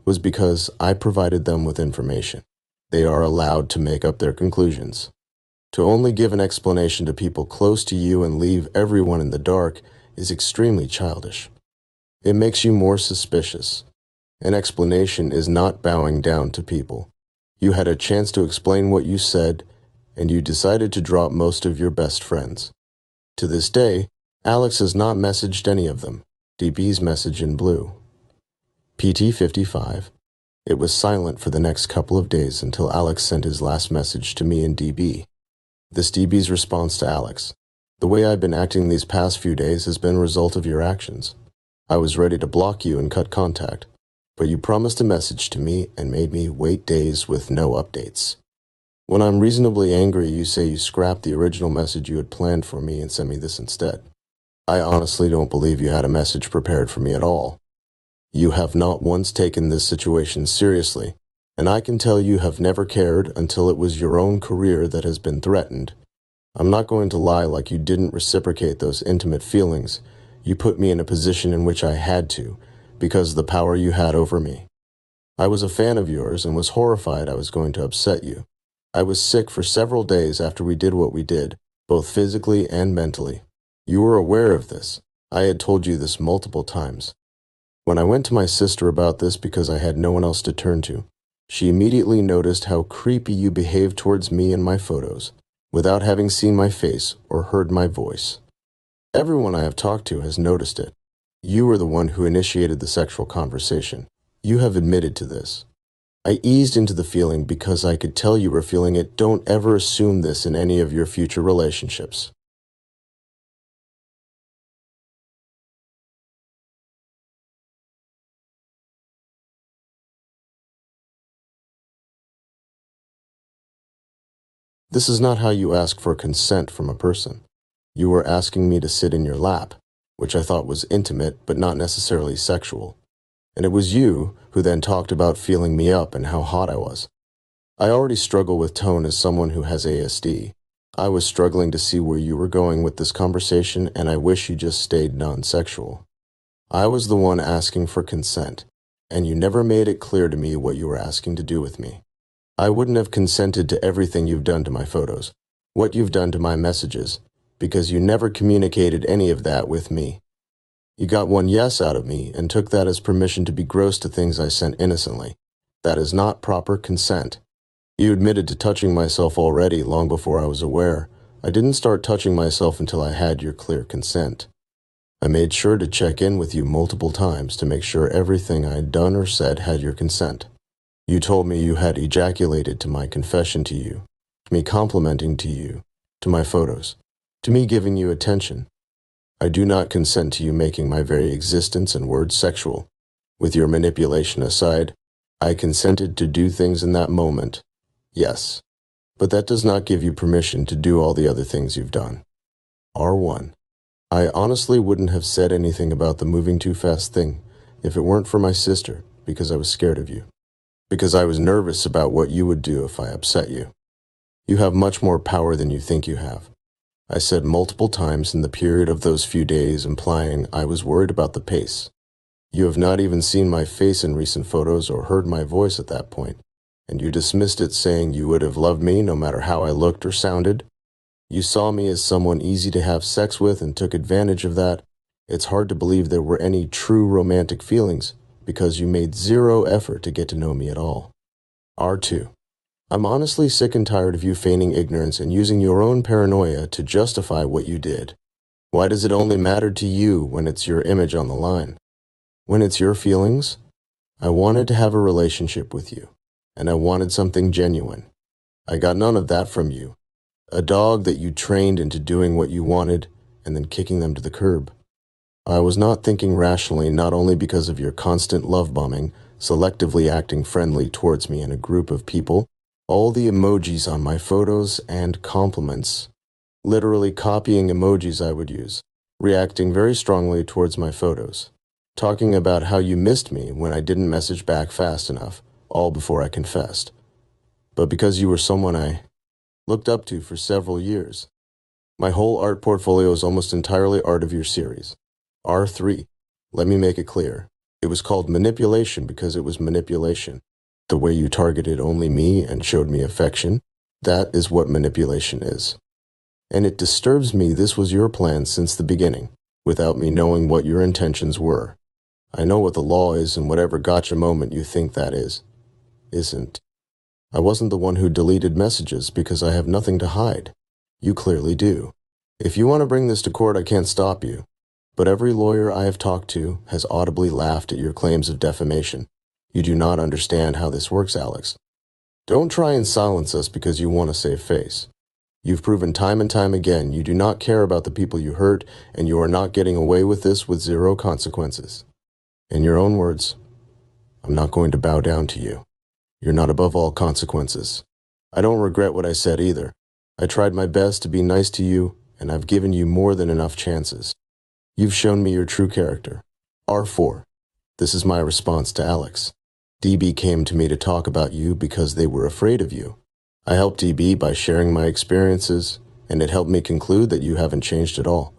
was because I provided them with information. They are allowed to make up their conclusions. To only give an explanation to people close to you and leave everyone in the dark is extremely childish. It makes you more suspicious. An explanation is not bowing down to people. You had a chance to explain what you said, and you decided to drop most of your best friends. To this day, Alex has not messaged any of them. DB's message in blue. PT 55. It was silent for the next couple of days until Alex sent his last message to me and DB. This DB's response to Alex. The way I've been acting these past few days has been a result of your actions. I was ready to block you and cut contact, but you promised a message to me and made me wait days with no updates. When I'm reasonably angry, you say you scrapped the original message you had planned for me and sent me this instead. I honestly don't believe you had a message prepared for me at all. You have not once taken this situation seriously, and I can tell you have never cared until it was your own career that has been threatened. I'm not going to lie like you didn't reciprocate those intimate feelings. You put me in a position in which I had to, because of the power you had over me. I was a fan of yours and was horrified I was going to upset you. I was sick for several days after we did what we did, both physically and mentally. You were aware of this. I had told you this multiple times. When I went to my sister about this because I had no one else to turn to, she immediately noticed how creepy you behaved towards me in my photos, without having seen my face or heard my voice. Everyone I have talked to has noticed it. You were the one who initiated the sexual conversation. You have admitted to this. I eased into the feeling because I could tell you were feeling it. Don't ever assume this in any of your future relationships. This is not how you ask for consent from a person. You were asking me to sit in your lap, which I thought was intimate but not necessarily sexual. And it was you who then talked about feeling me up and how hot I was. I already struggle with tone as someone who has ASD. I was struggling to see where you were going with this conversation, and I wish you just stayed non-sexual. I was the one asking for consent, and you never made it clear to me what you were asking to do with me. I wouldn't have consented to everything you've done to my photos, what you've done to my messages, because you never communicated any of that with me. You got one yes out of me and took that as permission to be gross to things I sent innocently. That is not proper consent. You admitted to touching myself already long before I was aware. I didn't start touching myself until I had your clear consent. I made sure to check in with you multiple times to make sure everything I'd done or said had your consent. You told me you had ejaculated to my confession to you, to me complimenting to you, to my photos, to me giving you attention. I do not consent to you making my very existence and words sexual. With your manipulation aside, I consented to do things in that moment. Yes, but that does not give you permission to do all the other things you've done. R1. I honestly wouldn't have said anything about the moving too fast thing if it weren't for my sister, because I was scared of you. Because I was nervous about what you would do if I upset you. You have much more power than you think you have. I said multiple times in the period of those few days, implying I was worried about the pace. You have not even seen my face in recent photos or heard my voice at that point, and you dismissed it saying you would have loved me no matter how I looked or sounded. You saw me as someone easy to have sex with and took advantage of that. It's hard to believe there were any true romantic feelings because you made zero effort to get to know me at all. R2. I'm honestly sick and tired of you feigning ignorance and using your own paranoia to justify what you did. Why does it only matter to you when it's your image on the line? When it's your feelings? I wanted to have a relationship with you, and I wanted something genuine. I got none of that from you. A dog that you trained into doing what you wanted and then kicking them to the curb. I was not thinking rationally, not only because of your constant love bombing, selectively acting friendly towards me in a group of people, all the emojis on my photos and compliments, literally copying emojis I would use, reacting very strongly towards my photos, talking about how you missed me when I didn't message back fast enough, all before I confessed. But because you were someone I looked up to for several years. My whole art portfolio is almost entirely art of your series. R3. Let me make it clear. It was called manipulation because it was manipulation. The way you targeted only me and showed me affection, that is what manipulation is. And it disturbs me this was your plan since the beginning, without me knowing what your intentions were. I know what the law is, and whatever gotcha moment you think that is, isn't. I wasn't the one who deleted messages because I have nothing to hide. You clearly do. If you want to bring this to court, I can't stop you. But every lawyer I have talked to has audibly laughed at your claims of defamation. You do not understand how this works, Alex. Don't try and silence us because you want to save face. You've proven time and time again you do not care about the people you hurt, and you are not getting away with this with zero consequences. In your own words, I'm not going to bow down to you. You're not above all consequences. I don't regret what I said either. I tried my best to be nice to you, and I've given you more than enough chances. You've shown me your true character. R4. This is my response to Alex. DB came to me to talk about you because they were afraid of you. I helped DB by sharing my experiences, and it helped me conclude that you haven't changed at all.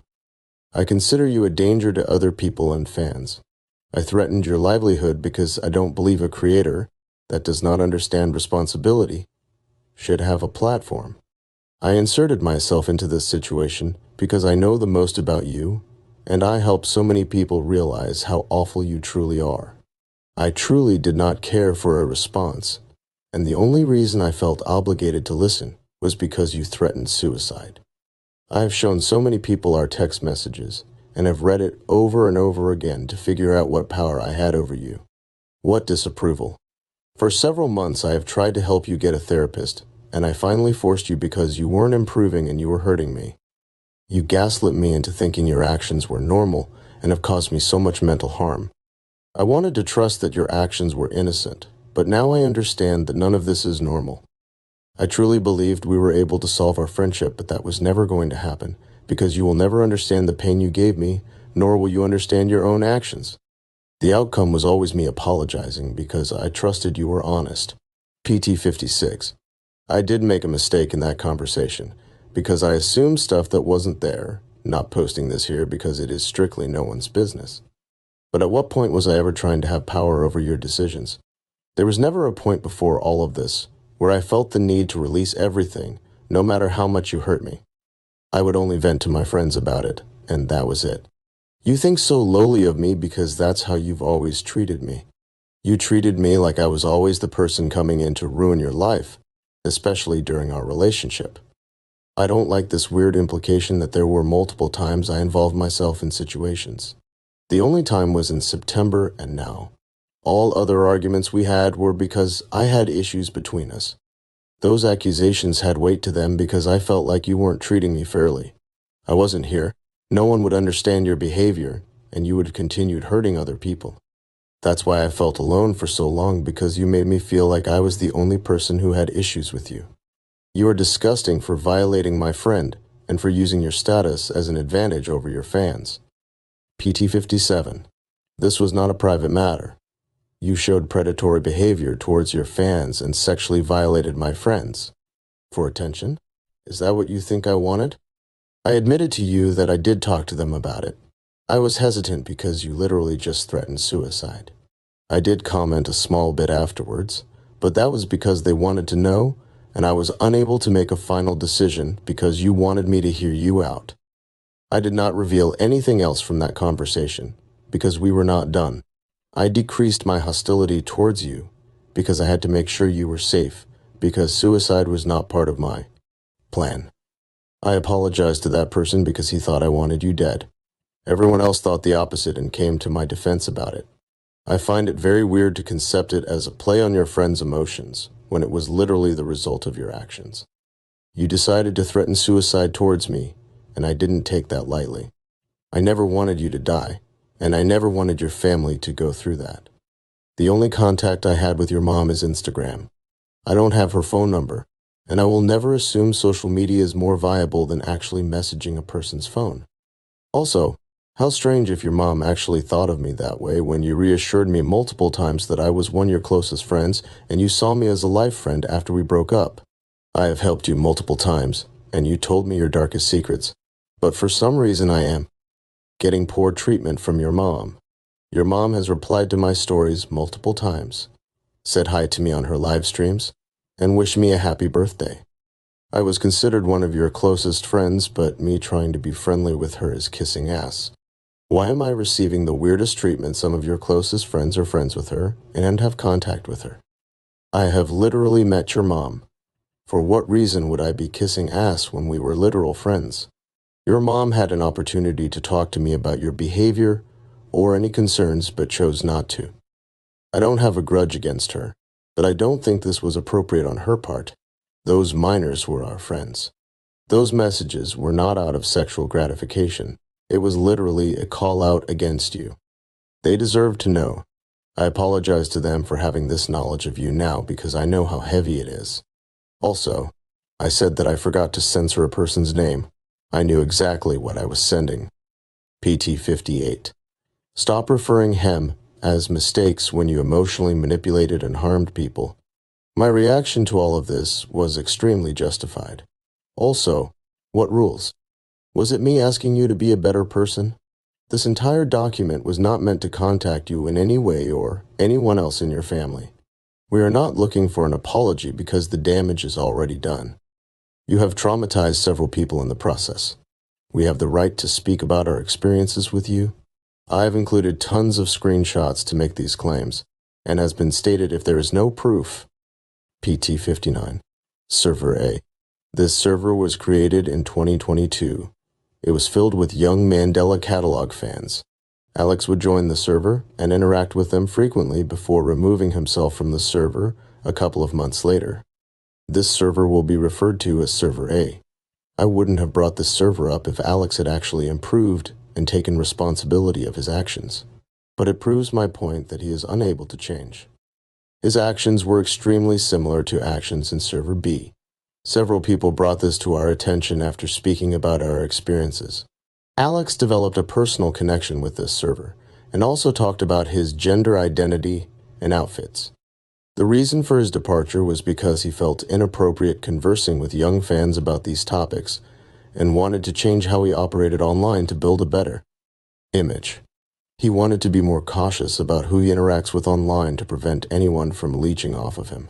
I consider you a danger to other people and fans. I threatened your livelihood because I don't believe a creator that does not understand responsibility should have a platform. I inserted myself into this situation because I know the most about you, and I help so many people realize how awful you truly are. I truly did not care for a response, and the only reason I felt obligated to listen was because you threatened suicide. I have shown so many people our text messages, and have read it over and over again to figure out what power I had over you. What disapproval. For several months I have tried to help you get a therapist, and I finally forced you because you weren't improving and you were hurting me. You gaslit me into thinking your actions were normal and have caused me so much mental harm. I wanted to trust that your actions were innocent, but now I understand that none of this is normal. I truly believed we were able to solve our friendship, but that was never going to happen because you will never understand the pain you gave me, nor will you understand your own actions. The outcome was always me apologizing because I trusted you were honest. PT 56. I did make a mistake in that conversation because I assumed stuff that wasn't there, not posting this here because it is strictly no one's business. But at what point was I ever trying to have power over your decisions? There was never a point before all of this where I felt the need to release everything, no matter how much you hurt me. I would only vent to my friends about it, and that was it. You think so lowly of me because that's how you've always treated me. You treated me like I was always the person coming in to ruin your life, especially during our relationship. I don't like this weird implication that there were multiple times I involved myself in situations. The only time was in September and now. All other arguments we had were because I had issues between us. Those accusations had weight to them because I felt like you weren't treating me fairly. I wasn't here. No one would understand your behavior, and you would have continued hurting other people. That's why I felt alone for so long, because you made me feel like I was the only person who had issues with you. You are disgusting for violating my friend and for using your status as an advantage over your fans. PT 57. This was not a private matter. You showed predatory behavior towards your fans and sexually violated my friends. For attention? Is that what you think I wanted? I admitted to you that I did talk to them about it. I was hesitant because you literally just threatened suicide. I did comment a small bit afterwards, but that was because they wanted to know, and I was unable to make a final decision because you wanted me to hear you out. I did not reveal anything else from that conversation because we were not done. I decreased my hostility towards you because I had to make sure you were safe, because suicide was not part of my plan. I apologized to that person because he thought I wanted you dead. Everyone else thought the opposite and came to my defense about it. I find it very weird to concept it as a play on your friend's emotions when it was literally the result of your actions. You decided to threaten suicide towards me, and I didn't take that lightly. I never wanted you to die, and I never wanted your family to go through that. The only contact I had with your mom is Instagram. I don't have her phone number, and I will never assume social media is more viable than actually messaging a person's phone. Also, how strange if your mom actually thought of me that way when you reassured me multiple times that I was one of your closest friends and you saw me as a life friend after we broke up. I have helped you multiple times, and you told me your darkest secrets, but for some reason I am getting poor treatment from your mom. Your mom has replied to my stories multiple times, said hi to me on her live streams, and wished me a happy birthday. I was considered one of your closest friends, but me trying to be friendly with her is kissing ass. Why am I receiving the weirdest treatment? Some of your closest friends are friends with her and have contact with her. I have literally met your mom. For what reason would I be kissing ass when we were literal friends? Your mom had an opportunity to talk to me about your behavior or any concerns, but chose not to. I don't have a grudge against her, but I don't think this was appropriate on her part. Those minors were our friends. Those messages were not out of sexual gratification. It was literally a call out against you. They deserve to know. I apologize to them for having this knowledge of you now because I know how heavy it is. Also, I said that I forgot to censor a person's name. I knew exactly what I was sending. PT58. Stop referring hem as mistakes when you emotionally manipulated and harmed people. My reaction to all of this was extremely justified. Also, what rules? Was it me asking you to be a better person? This entire document was not meant to contact you in any way or anyone else in your family. We are not looking for an apology because the damage is already done. You have traumatized several people in the process. We have the right to speak about our experiences with you. I have included tons of screenshots to make these claims, and has been stated if there is no proof. PT59. Server A. This server was created in 2022. It was filled with young Mandela Catalog fans. Alex would join the server and interact with them frequently before removing himself from the server a couple of months later. This server will be referred to as Server A. I wouldn't have brought this server up if Alex had actually improved and taken responsibility of his actions. But it proves my point that he is unable to change. His actions were extremely similar to actions in Server B. Several people brought this to our attention after speaking about our experiences. Alex developed a personal connection with this server, and also talked about his gender identity and outfits. The reason for his departure was because he felt inappropriate conversing with young fans about these topics, and wanted to change how he operated online to build a better image. He wanted to be more cautious about who he interacts with online to prevent anyone from leeching off of him.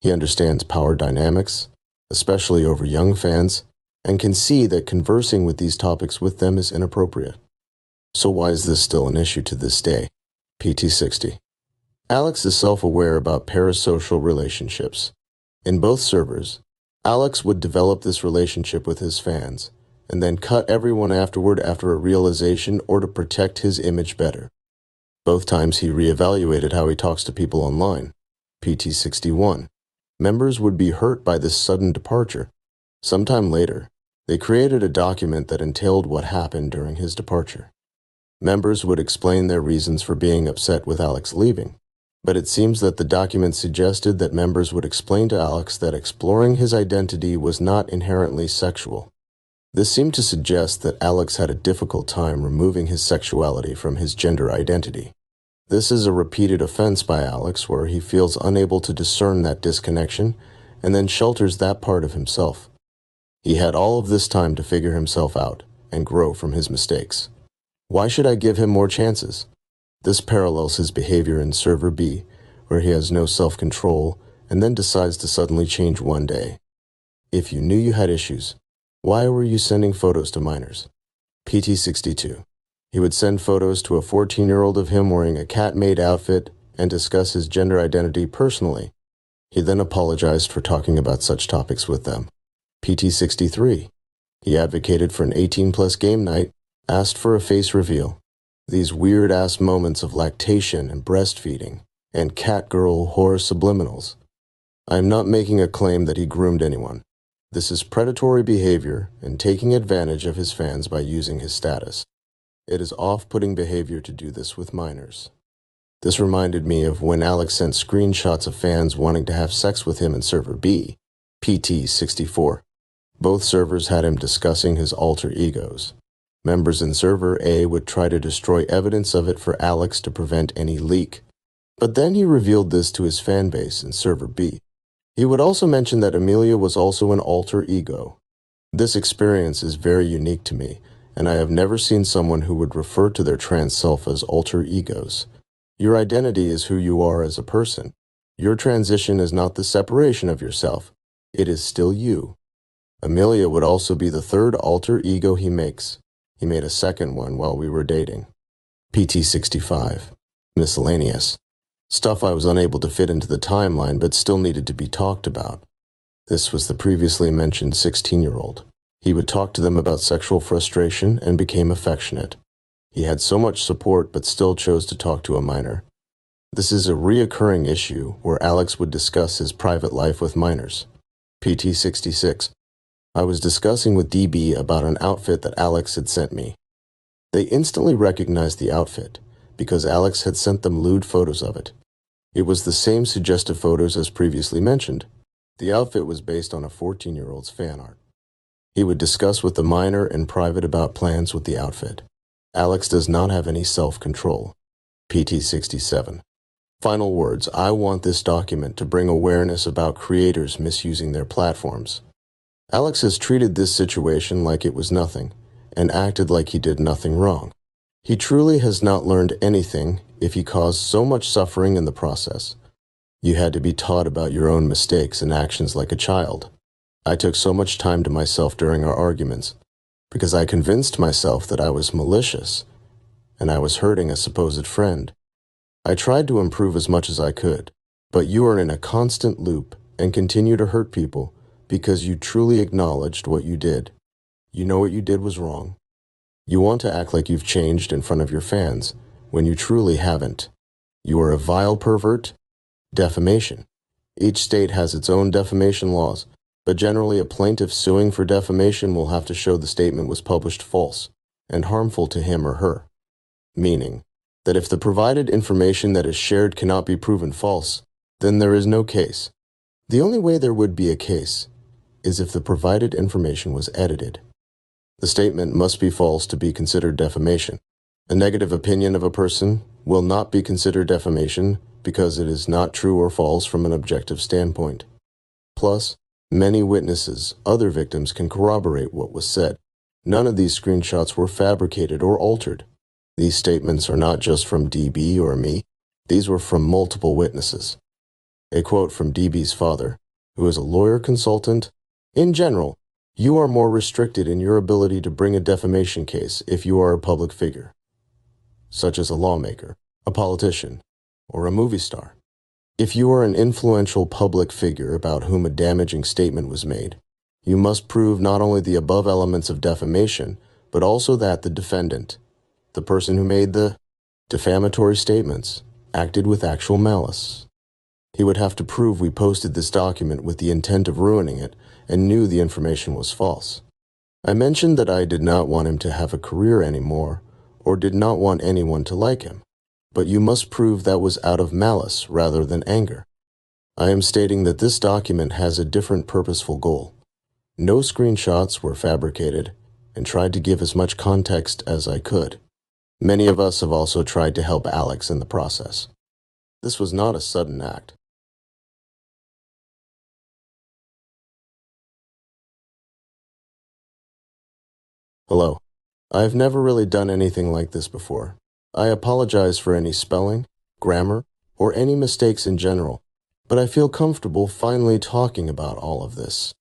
He understands power dynamics, especially over young fans, and can see that conversing with these topics with them is inappropriate. So why is this still an issue to this day? PT60. Alex is self-aware about parasocial relationships. In both servers, Alex would develop this relationship with his fans, and then cut everyone afterward after a realization or to protect his image better. Both times he reevaluated how he talks to people online. PT61. Members would be hurt by this sudden departure. Sometime later, they created a document that entailed what happened during his departure. Members would explain their reasons for being upset with Alex leaving, but it seems that the document suggested that members would explain to Alex that exploring his identity was not inherently sexual. This seemed to suggest that Alex had a difficult time removing his sexuality from his gender identity. This is a repeated offense by Alex where he feels unable to discern that disconnection and then shelters that part of himself. He had all of this time to figure himself out and grow from his mistakes. Why should I give him more chances? This parallels his behavior in Server B, where he has no self-control and then decides to suddenly change one day. If you knew you had issues, why were you sending photos to minors? PT62. He would send photos to a 14-year-old of him wearing a cat-made outfit and discuss his gender identity personally. He then apologized for talking about such topics with them. PT63. He advocated for an 18-plus game night, asked for a face reveal. These weird-ass moments of lactation and breastfeeding, and cat-girl horror subliminals. I am not making a claim that he groomed anyone. This is predatory behavior and taking advantage of his fans by using his status. It is off-putting behavior to do this with minors. This reminded me of when Alex sent screenshots of fans wanting to have sex with him in server B, PT64. Both servers had him discussing his alter egos. Members in server A would try to destroy evidence of it for Alex to prevent any leak. But then he revealed this to his fanbase in server B. He would also mention that Amelia was also an alter ego. This experience is very unique to me, and I have never seen someone who would refer to their trans self as alter egos. Your identity is who you are as a person. Your transition is not the separation of yourself. It is still you. Amelia would also be the third alter ego he makes. He made a second one while we were dating. PT65. Miscellaneous. Stuff I was unable to fit into the timeline but still needed to be talked about. This was the previously mentioned 16-year-old. He would talk to them about sexual frustration and became affectionate. He had so much support but still chose to talk to a minor. This is a reoccurring issue where Alex would discuss his private life with minors. PT66. I was discussing with DB about an outfit that Alex had sent me. They instantly recognized the outfit because Alex had sent them lewd photos of it. It was the same suggestive photos as previously mentioned. The outfit was based on a 14-year-old's fan art. He would discuss with the minor in private about plans with the outfit. Alex does not have any self-control. PT67. Final words. I want this document to bring awareness about creators misusing their platforms. Alex has treated this situation like it was nothing, and acted like he did nothing wrong. He truly has not learned anything if he caused so much suffering in the process. You had to be taught about your own mistakes and actions like a child. I took so much time to myself during our arguments, because I convinced myself that I was malicious, and I was hurting a supposed friend. I tried to improve as much as I could, but you are in a constant loop and continue to hurt people because you truly acknowledged what you did. You know what you did was wrong. You want to act like you've changed in front of your fans when you truly haven't. You are a vile pervert. Defamation. Each state has its own defamation laws, but generally a plaintiff suing for defamation will have to show the statement was published false and harmful to him or her. Meaning that if the provided information that is shared cannot be proven false, then there is no case. The only way there would be a case is if the provided information was edited. The statement must be false to be considered defamation. A negative opinion of a person will not be considered defamation because it is not true or false from an objective standpoint. Plus, many witnesses, other victims, can corroborate what was said. None of these screenshots were fabricated or altered. These statements are not just from DB or me. These were from multiple witnesses. A quote from DB's father, who is a lawyer consultant. In general, you are more restricted in your ability to bring a defamation case if you are a public figure, such as a lawmaker, a politician, or a movie star. If you are an influential public figure about whom a damaging statement was made, you must prove not only the above elements of defamation, but also that the defendant, the person who made the defamatory statements, acted with actual malice. He would have to prove we posted this document with the intent of ruining it and knew the information was false. I mentioned that I did not want him to have a career anymore, or did not want anyone to like him. But you must prove that was out of malice rather than anger. I am stating that this document has a different purposeful goal. No screenshots were fabricated, and tried to give as much context as I could. Many of us have also tried to help Alex in the process. This was not a sudden act. Hello. I have never really done anything like this before. I apologize for any spelling, grammar, or any mistakes in general, but I feel comfortable finally talking about all of this.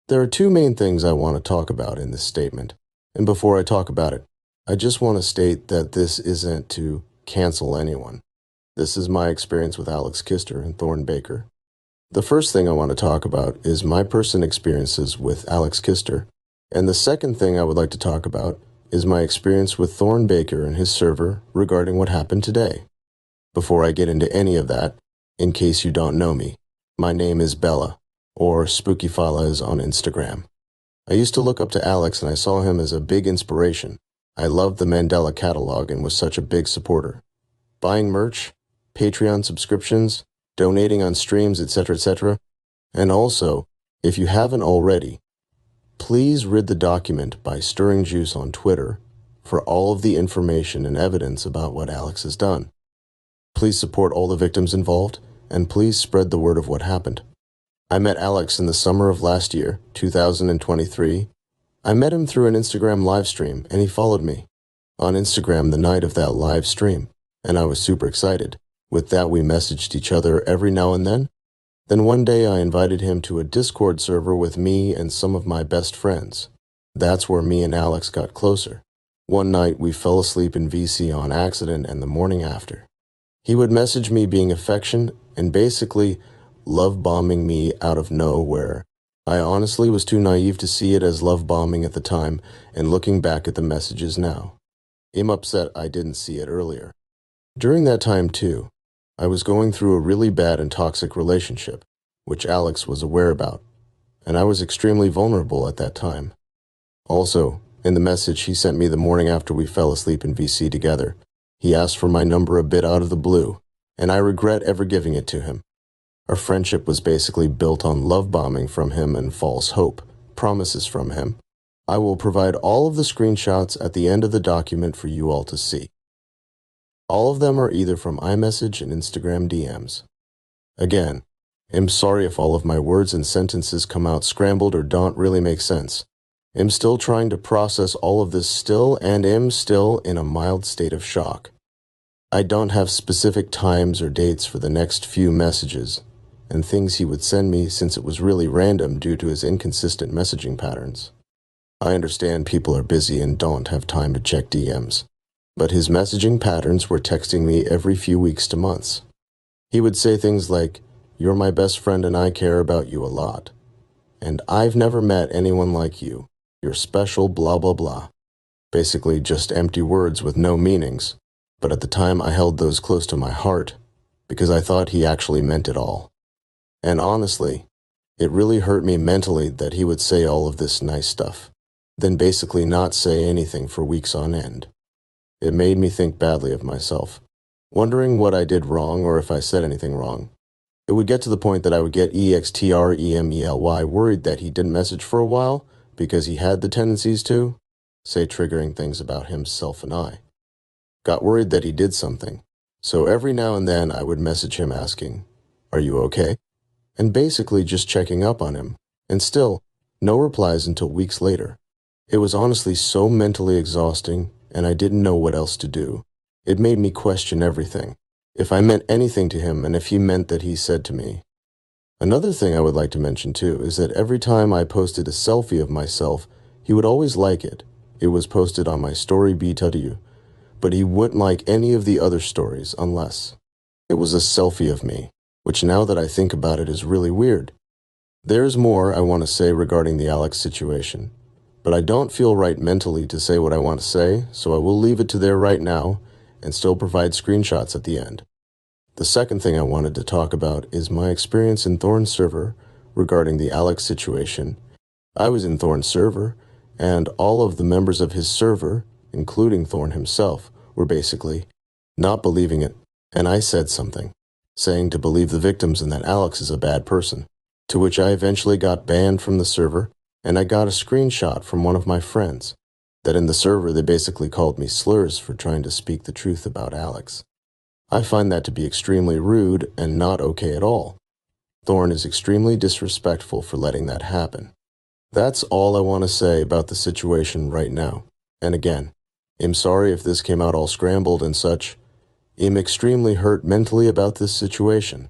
There are two main things I want to talk about in this statement, and before I talk about it, I just want to state that this isn't to cancel anyone. This is my experience with Alex Kister and Thorne Baker. The first thing I want to talk about is my personal experiences with Alex Kister, and the second thing I would like to talk about is my experience with Thorne Baker and his server regarding what happened today. Before I get into any of that, in case you don't know me, my name is Bella, or Spookyfallas on Instagram. I used to look up to Alex and I saw him as a big inspiration, I loved the Mandela catalog and was such a big supporter. Buying merch, Patreon subscriptions, donating on streams, etc. And also, if you haven't already, please read the document by Stirring Juice on Twitter for all of the information and evidence about what Alex has done. Please support all the victims involved, and please spread the word of what happened. I met Alex in the summer of last year, 2023. I met him through an Instagram live stream, and he followed me on Instagram the night of that live stream, and I was super excited. With that, we messaged each other every now and then. Then one day I invited him to a Discord server with me and some of my best friends. That's where me and Alex got closer. One night we fell asleep in VC on accident, and the morning after, he would message me being affectionate and basically love bombing me out of nowhere. I honestly was too naive to see it as love bombing at the time, and looking back at the messages now, I'm upset I didn't see it earlier. During that time too, I was going through a really bad and toxic relationship, which Alex was aware about, and I was extremely vulnerable at that time. Also, in the message he sent me the morning after we fell asleep in VC together, he asked for my number a bit out of the blue, and I regret ever giving it to him. Our friendship was basically built on love bombing from him and false hope, promises from him. I will provide all of the screenshots at the end of the document for you all to see. All of them are either from iMessage and Instagram DMs. Again, I'm sorry if all of my words and sentences come out scrambled or don't really make sense. I'm still trying to process all of this still, and am still in a mild state of shock. I don't have specific times or dates for the next few messages and things he would send me, since it was really random due to his inconsistent messaging patterns. I understand people are busy and don't have time to check DMs. But his messaging patterns were texting me every few weeks to months. He would say things like, "You're my best friend and I care about you a lot," and "I've never met anyone like you. You're special, blah blah blah." Basically just empty words with no meanings, but at the time I held those close to my heart because I thought he actually meant it all. And honestly, it really hurt me mentally that he would say all of this nice stuff, then basically not say anything for weeks on end. It made me think badly of myself, wondering what I did wrong or if I said anything wrong. It would get to the point that I would get extremely worried that he didn't message for a while because he had the tendencies to, say triggering things about himself and I. Got worried that he did something, so every now and then I would message him asking, "Are you okay?" and basically just checking up on him, and still, no replies until weeks later. It was honestly so mentally exhausting, and I didn't know what else to do. It made me question everything, if I meant anything to him and if he meant that he said to me. Another thing I would like to mention too is that every time I posted a selfie of myself, he would always like it. It was posted on my story BW, but he wouldn't like any of the other stories unless it was a selfie of me, which now that I think about it is really weird. There's more I want to say regarding the Alex situation, but I don't feel right mentally to say what I want to say, so I will leave it to there right now and still provide screenshots at the end. The second thing I wanted to talk about is my experience in Thorn's server regarding the Alex situation. I was in Thorn's server, and all of the members of his server, including Thorn himself, were basically not believing it, and I said something, saying to believe the victims and that Alex is a bad person, to which I eventually got banned from the server, and I got a screenshot from one of my friends that in the server they basically called me slurs for trying to speak the truth about Alex. I find that to be extremely rude and not okay at all. Thorn is extremely disrespectful for letting that happen. That's all I want to say about the situation right now. And again, I'm sorry if this came out all scrambled and such. I'm extremely hurt mentally about this situation.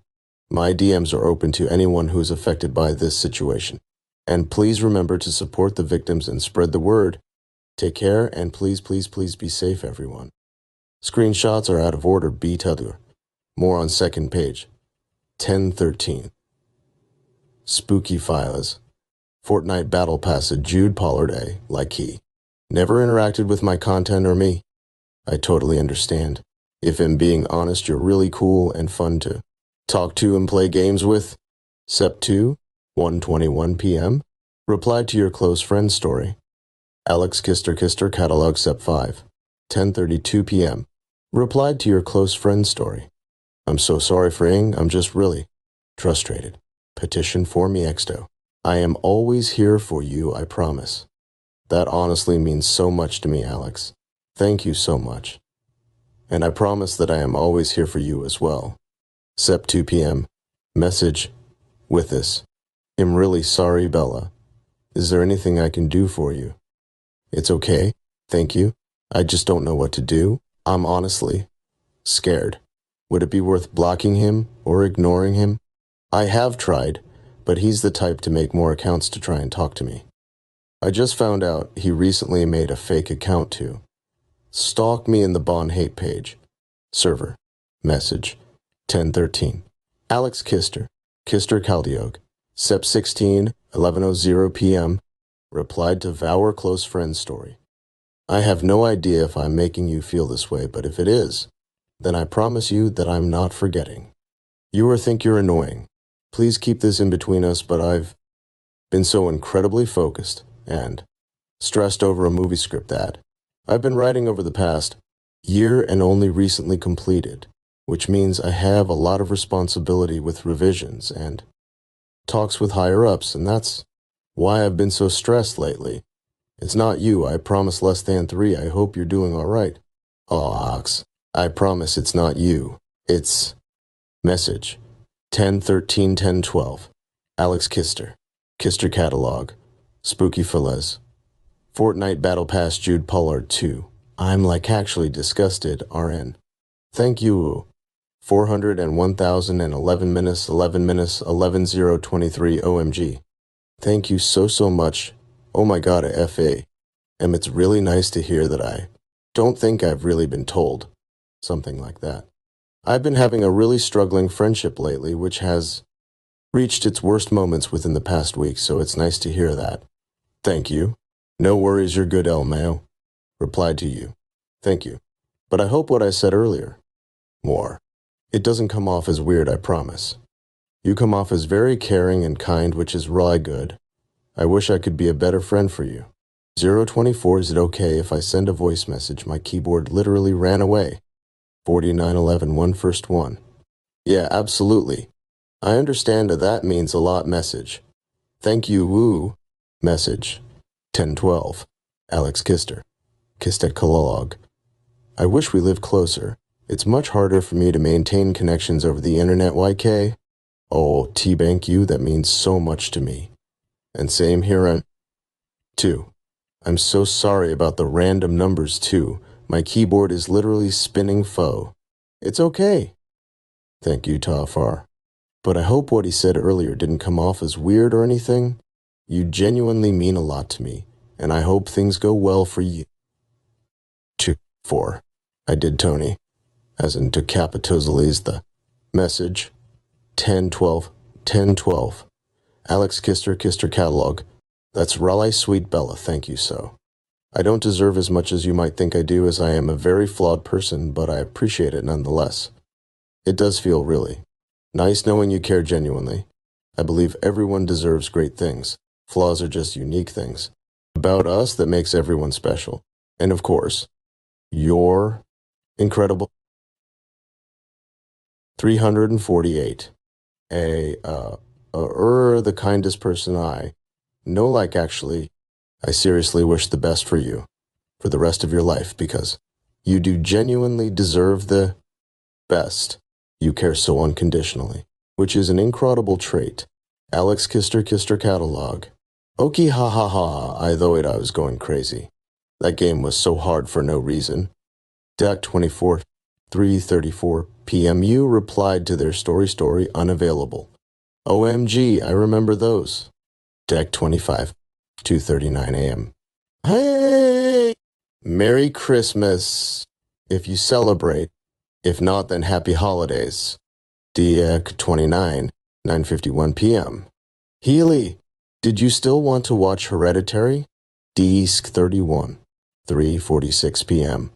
My DMs are open to anyone who is affected by this situation. And please remember to support the victims and spread the word. Take care, and please be safe, everyone. Screenshots are out of order BW. More on second page. 1013. Spooky Files. Fortnite Battle Pass at Jude Pollard A. Like he never interacted with my content or me. I totally understand. If I'm being honest, you're really cool and fun to talk to and play games with. Sep 2, 1:21 p.m. Reply to your close friend story. Alex Kister Catalog Sep 5, 10:32 p.m. Replied to your close friend story. I'm so sorry for Ing, I'm just really frustrated. Petition for me exto. I am always here for you, I promise. That honestly means so much to me, Alex. Thank you so much. And I promise that I am always here for you as well. Sep 2 p.m. Message with this. I'm really sorry, Bella. Is there anything I can do for you? It's okay, thank you. I just don't know what to do. I'm honestly scared. Would it be worth blocking him or ignoring him? I have tried, but he's the type to make more accounts to try and talk to me. I just found out he recently made a fake account to stalk me in the Bon Hate page. Server. Message. 10:13. Alex Kister Caldiog. Sep 16, 11:00 p.m. Replied to Vower close friend story. I have no idea if I'm making you feel this way, but if it is, then I promise you that I'm not forgetting. You or think you're annoying. Please keep this in between us, but I've been so incredibly focused and stressed over a movie script that I've been writing over the past year and only recently completed, which means I have a lot of responsibility with revisions and talks with higher-ups, and that's why I've been so stressed lately. It's not you, I promise less than 3, I hope you're doing all right. Aw, Ox, I promise it's not you. It's message. 10:13, 10:12. Alex Kister Catalog. Spooky Fillets. Fortnite Battle Pass Jude Pollard 2. I'm like actually disgusted, RN. Thank you. 401,011 minutes, 11:023 OMG. Thank you so much. Oh my god, FA. And it's really nice to hear that I don't think I've really been told. Something like that. I've been having a really struggling friendship lately, which has reached its worst moments within the past week, so it's nice to hear that. Thank you. No worries, you're good, El Mayo. Replied to you. Thank you. But I hope what I said earlier. More. It doesn't come off as weird, I promise. You come off as very caring and kind, which is really good. I wish I could be a better friend for you. 024, is it okay if I send a voice message? My keyboard literally ran away. 4911, one first one. Yeah, absolutely. I understand that means a lot message. Thank you, woo. Message. 1012. Alex Kister Catalog. I wish we lived closer. It's much harder for me to maintain connections over the internet, YK. Oh, T-Bank you, that means so much to me. And same here. 2. I'm so sorry about the random numbers too. My keyboard is literally spinning foe. It's okay. Thank you, Tafar. But I hope what he said earlier didn't come off as weird or anything. You genuinely mean a lot to me, and I hope things go well for you. 2. 4. I did Tony. As in to Capitozales the message. 1012. Alex Kister Catalog. That's Raleigh Sweet Bella, thank you so. I don't deserve as much as you might think I do, as I am a very flawed person, but I appreciate it nonetheless. It does feel really nice knowing you care genuinely. I believe everyone deserves great things. Flaws are just unique things about us that makes everyone special. And of course, you're incredible. 348. The kindest person I know, like actually, I seriously wish the best for you for the rest of your life, because you do genuinely deserve the best. You care so unconditionally, which is an incredible trait. Alex Kister Catalog. Okie ha ha ha, I was going crazy. That game was so hard for no reason. Deck 24, 3:34 p.m. You replied to their story unavailable. OMG, I remember those. Deck 25, 2:39 a.m. Hey! Merry Christmas, if you celebrate. If not, then happy holidays. Deck 29, 9:51 p.m. Healy, did you still want to watch Hereditary? Desk 31, 3:46 p.m.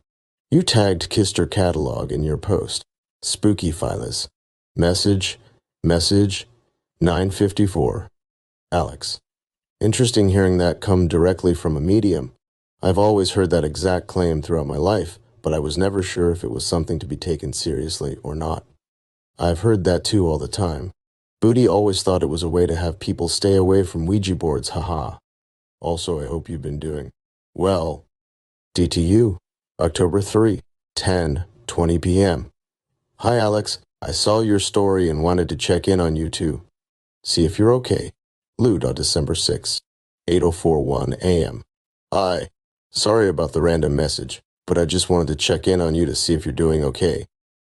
You tagged Kister Catalog in your post. Spooky Files. Message, 9:54. Alex. Interesting hearing that come directly from a medium. I've always heard that exact claim throughout my life, but I was never sure if it was something to be taken seriously or not. I've heard that too all the time. Booty always thought it was a way to have people stay away from Ouija boards, haha. Also, I hope you've been doing well. DTU, October 3, 10:20 p.m. Hi Alex, I saw your story and wanted to check in on you too. See if you're okay. Lude on December 6, 8:41 a.m. Hi, sorry about the random message, but I just wanted to check in on you to see if you're doing okay.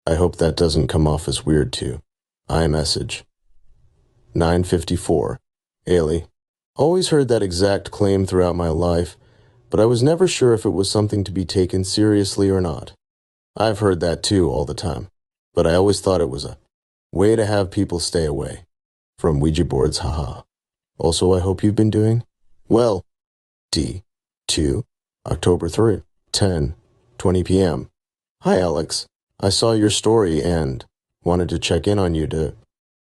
I hope that doesn't come off as weird too. iMessage. 9:54. Ailey. Always heard that exact claim throughout my life, but I was never sure if it was something to be taken seriously or not. I've heard that too all the time, but I always thought it was a way to have people stay away from Ouija boards, haha. Also, I hope you've been doing well. D2, October 3, 10:20 p.m. Hi Alex, I saw your story and wanted to check in on you to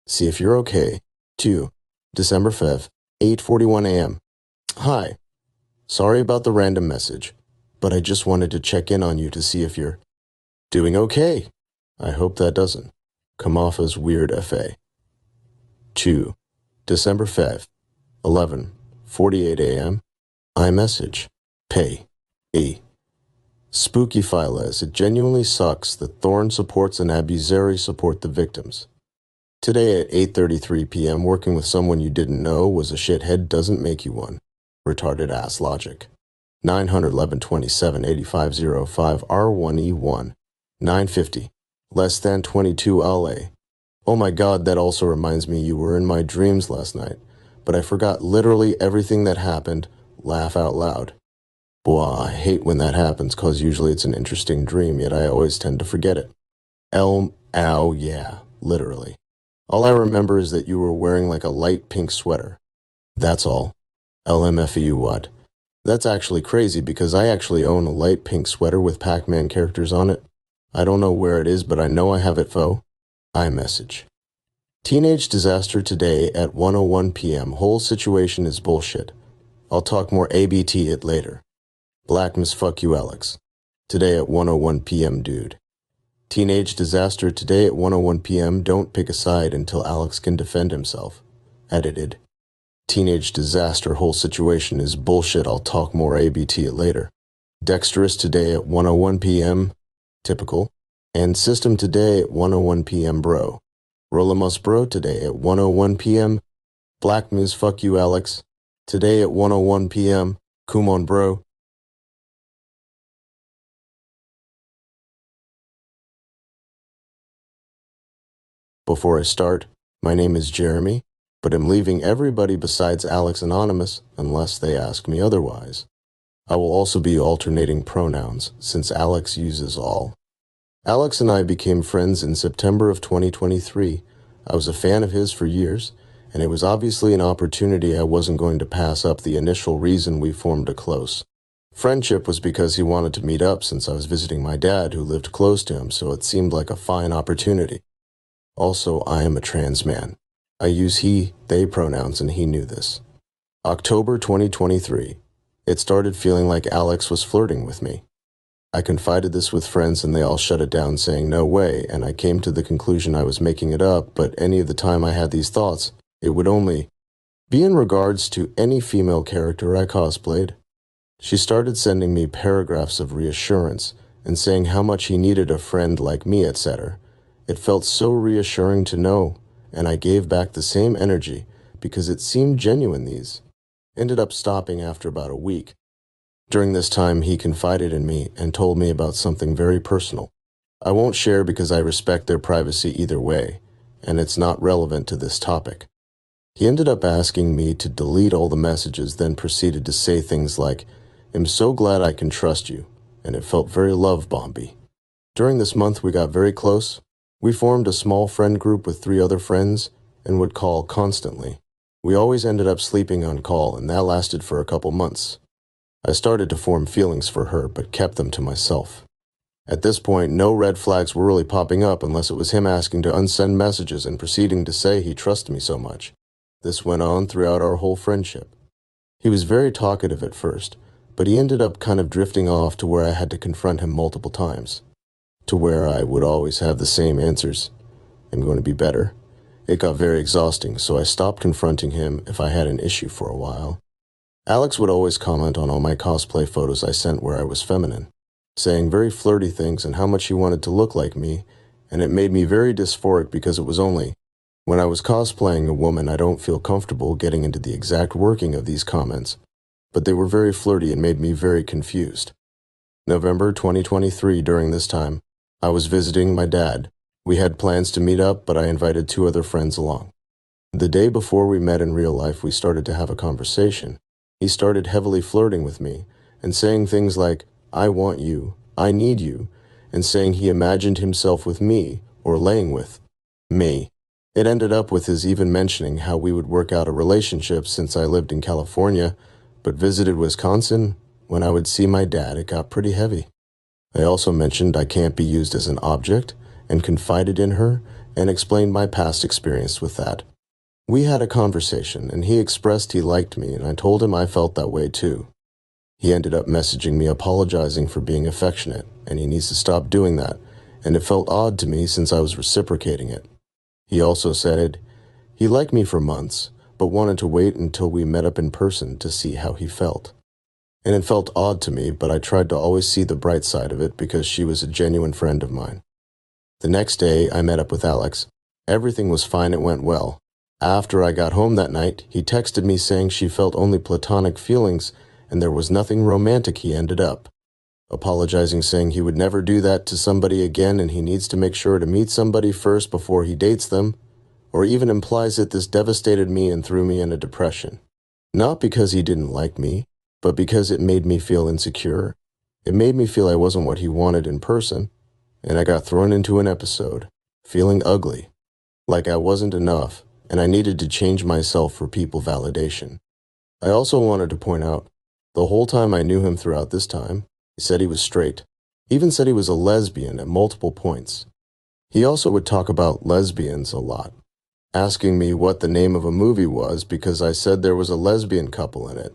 see if you're okay. 2, December 5th, 8:41 a.m. Hi, sorry about the random message, but I just wanted to check in on you to see if you're doing okay. I hope that doesn't come off as weird, FA. 2, December 5th, 11:48 a.m. iMessage. Pay. E. Spooky Philes, it genuinely sucks that Thorn supports and Abuzeri support the victims. Today at 8:33 p.m. working with someone you didn't know was a shithead doesn't make you one. Retarded ass logic. 911-27-8505 R1E1. 950. Less than 22 LA. Oh my god, that also reminds me you were in my dreams last night, but I forgot literally everything that happened. Laugh out loud. Boah, I hate when that happens, cause usually it's an interesting dream, yet I always tend to forget it. Ow, yeah, literally. All I remember is that you were wearing like a light pink sweater. That's all. LMFAU what? That's actually crazy because I actually own a light pink sweater with Pac-Man characters on it. I don't know where it is, but I know I have it, foe. iMessage. Teenage disaster today at 1:01 p.m. Whole situation is bullshit. I'll talk more ABT it later. Black Miss Fuck You Alex. Today at 1:01 p.m. dude. Teenage disaster today at 1:01 p.m. Don't pick a side until Alex can defend himself. Edited. Teenage disaster whole situation is bullshit. I'll talk more ABT it later. Dexterous today at 1:01 p.m. Typical. And system today at 1:01 p.m. bro. Rolamus bro today at 1:01 p.m. Black Miss Fuck You Alex. Today at 1:01 p.m. Kumon bro. Before I start, my name is Jeremy, but I'm leaving everybody besides Alex anonymous unless they ask me otherwise. I will also be alternating pronouns since Alex uses all. Alex and I became friends in September of 2023. I was a fan of his for years, and it was obviously an opportunity I wasn't going to pass up. The initial reason we formed a close friendship was because he wanted to meet up since I was visiting my dad who lived close to him, so it seemed like a fine opportunity. Also, I am a trans man. I use he, they pronouns, and he knew this. October 2023. It started feeling like Alex was flirting with me. I confided this with friends and they all shut it down saying no way, and I came to the conclusion I was making it up, but any of the time I had these thoughts, it would only be in regards to any female character I cosplayed. She started sending me paragraphs of reassurance and saying how much he needed a friend like me, etc. It felt so reassuring to know, and I gave back the same energy because it seemed genuine. These ended up stopping after about a week. During this time, he confided in me and told me about something very personal. I won't share because I respect their privacy either way, and it's not relevant to this topic. He ended up asking me to delete all the messages, then proceeded to say things like, "I'm so glad I can trust you," and it felt very love-bomby. During this month, we got very close. We formed a small friend group with 3 other friends and would call constantly. We always ended up sleeping on call, and that lasted for a couple months. I started to form feelings for her, but kept them to myself. At this point, no red flags were really popping up unless it was him asking to unsend messages and proceeding to say he trusted me so much. This went on throughout our whole friendship. He was very talkative at first, but he ended up kind of drifting off to where I had to confront him multiple times, to where I would always have the same answers. I'm going to be better. It got very exhausting, so I stopped confronting him if I had an issue for a while. Alex would always comment on all my cosplay photos I sent where I was feminine, saying very flirty things and how much he wanted to look like me, and it made me very dysphoric because it was only when I was cosplaying a woman I don't feel comfortable getting into the exact working of these comments, but they were very flirty and made me very confused. November 2023, during this time, I was visiting my dad. We had plans to meet up, but I invited 2 other friends along. The day before we met in real life, we started to have a conversation. He started heavily flirting with me and saying things like, "I want you, I need you," and saying he imagined himself with me or laying with me. It ended up with his even mentioning how we would work out a relationship since I lived in California, but visited Wisconsin. When I would see my dad, it got pretty heavy. I also mentioned I can't be used as an object and confided in her and explained my past experience with that. We had a conversation, and he expressed he liked me, and I told him I felt that way too. He ended up messaging me apologizing for being affectionate, and he needs to stop doing that, and it felt odd to me since I was reciprocating it. He also said he liked me for months, but wanted to wait until we met up in person to see how he felt. And it felt odd to me, but I tried to always see the bright side of it because she was a genuine friend of mine. The next day, I met up with Alex. Everything was fine, it went well. After I got home that night, he texted me saying she felt only platonic feelings and there was nothing romantic. He ended up apologizing, saying he would never do that to somebody again and he needs to make sure to meet somebody first before he dates them, or even implies that this devastated me and threw me in a depression. Not because he didn't like me, but because it made me feel insecure. It made me feel I wasn't what he wanted in person, and I got thrown into an episode, feeling ugly, like I wasn't enough, and I needed to change myself for people validation. I also wanted to point out, the whole time I knew him throughout this time, he said he was straight, even said he was a lesbian at multiple points. He also would talk about lesbians a lot, asking me what the name of a movie was because I said there was a lesbian couple in it.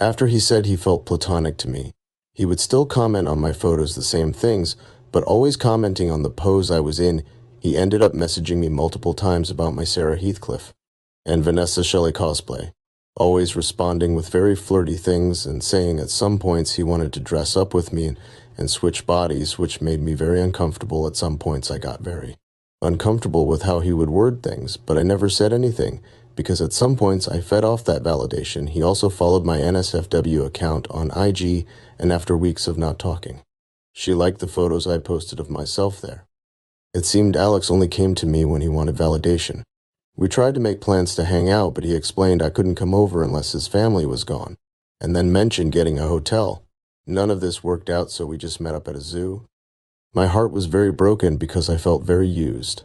After he said he felt platonic to me, he would still comment on my photos the same things, but always commenting on the pose I was in. He ended up messaging me multiple times about my Sarah Heathcliff and Vanessa Shelley cosplay, always responding with very flirty things and saying at some points he wanted to dress up with me and switch bodies, which made me very uncomfortable. At some points I got very uncomfortable with how he would word things, but I never said anything because at some points I fed off that validation. He also followed my NSFW account on IG, and after weeks of not talking, she liked the photos I posted of myself there. It seemed Alex only came to me when he wanted validation. We tried to make plans to hang out, but he explained I couldn't come over unless his family was gone, and then mentioned getting a hotel. None of this worked out, so we just met up at a zoo. My heart was very broken because I felt very used.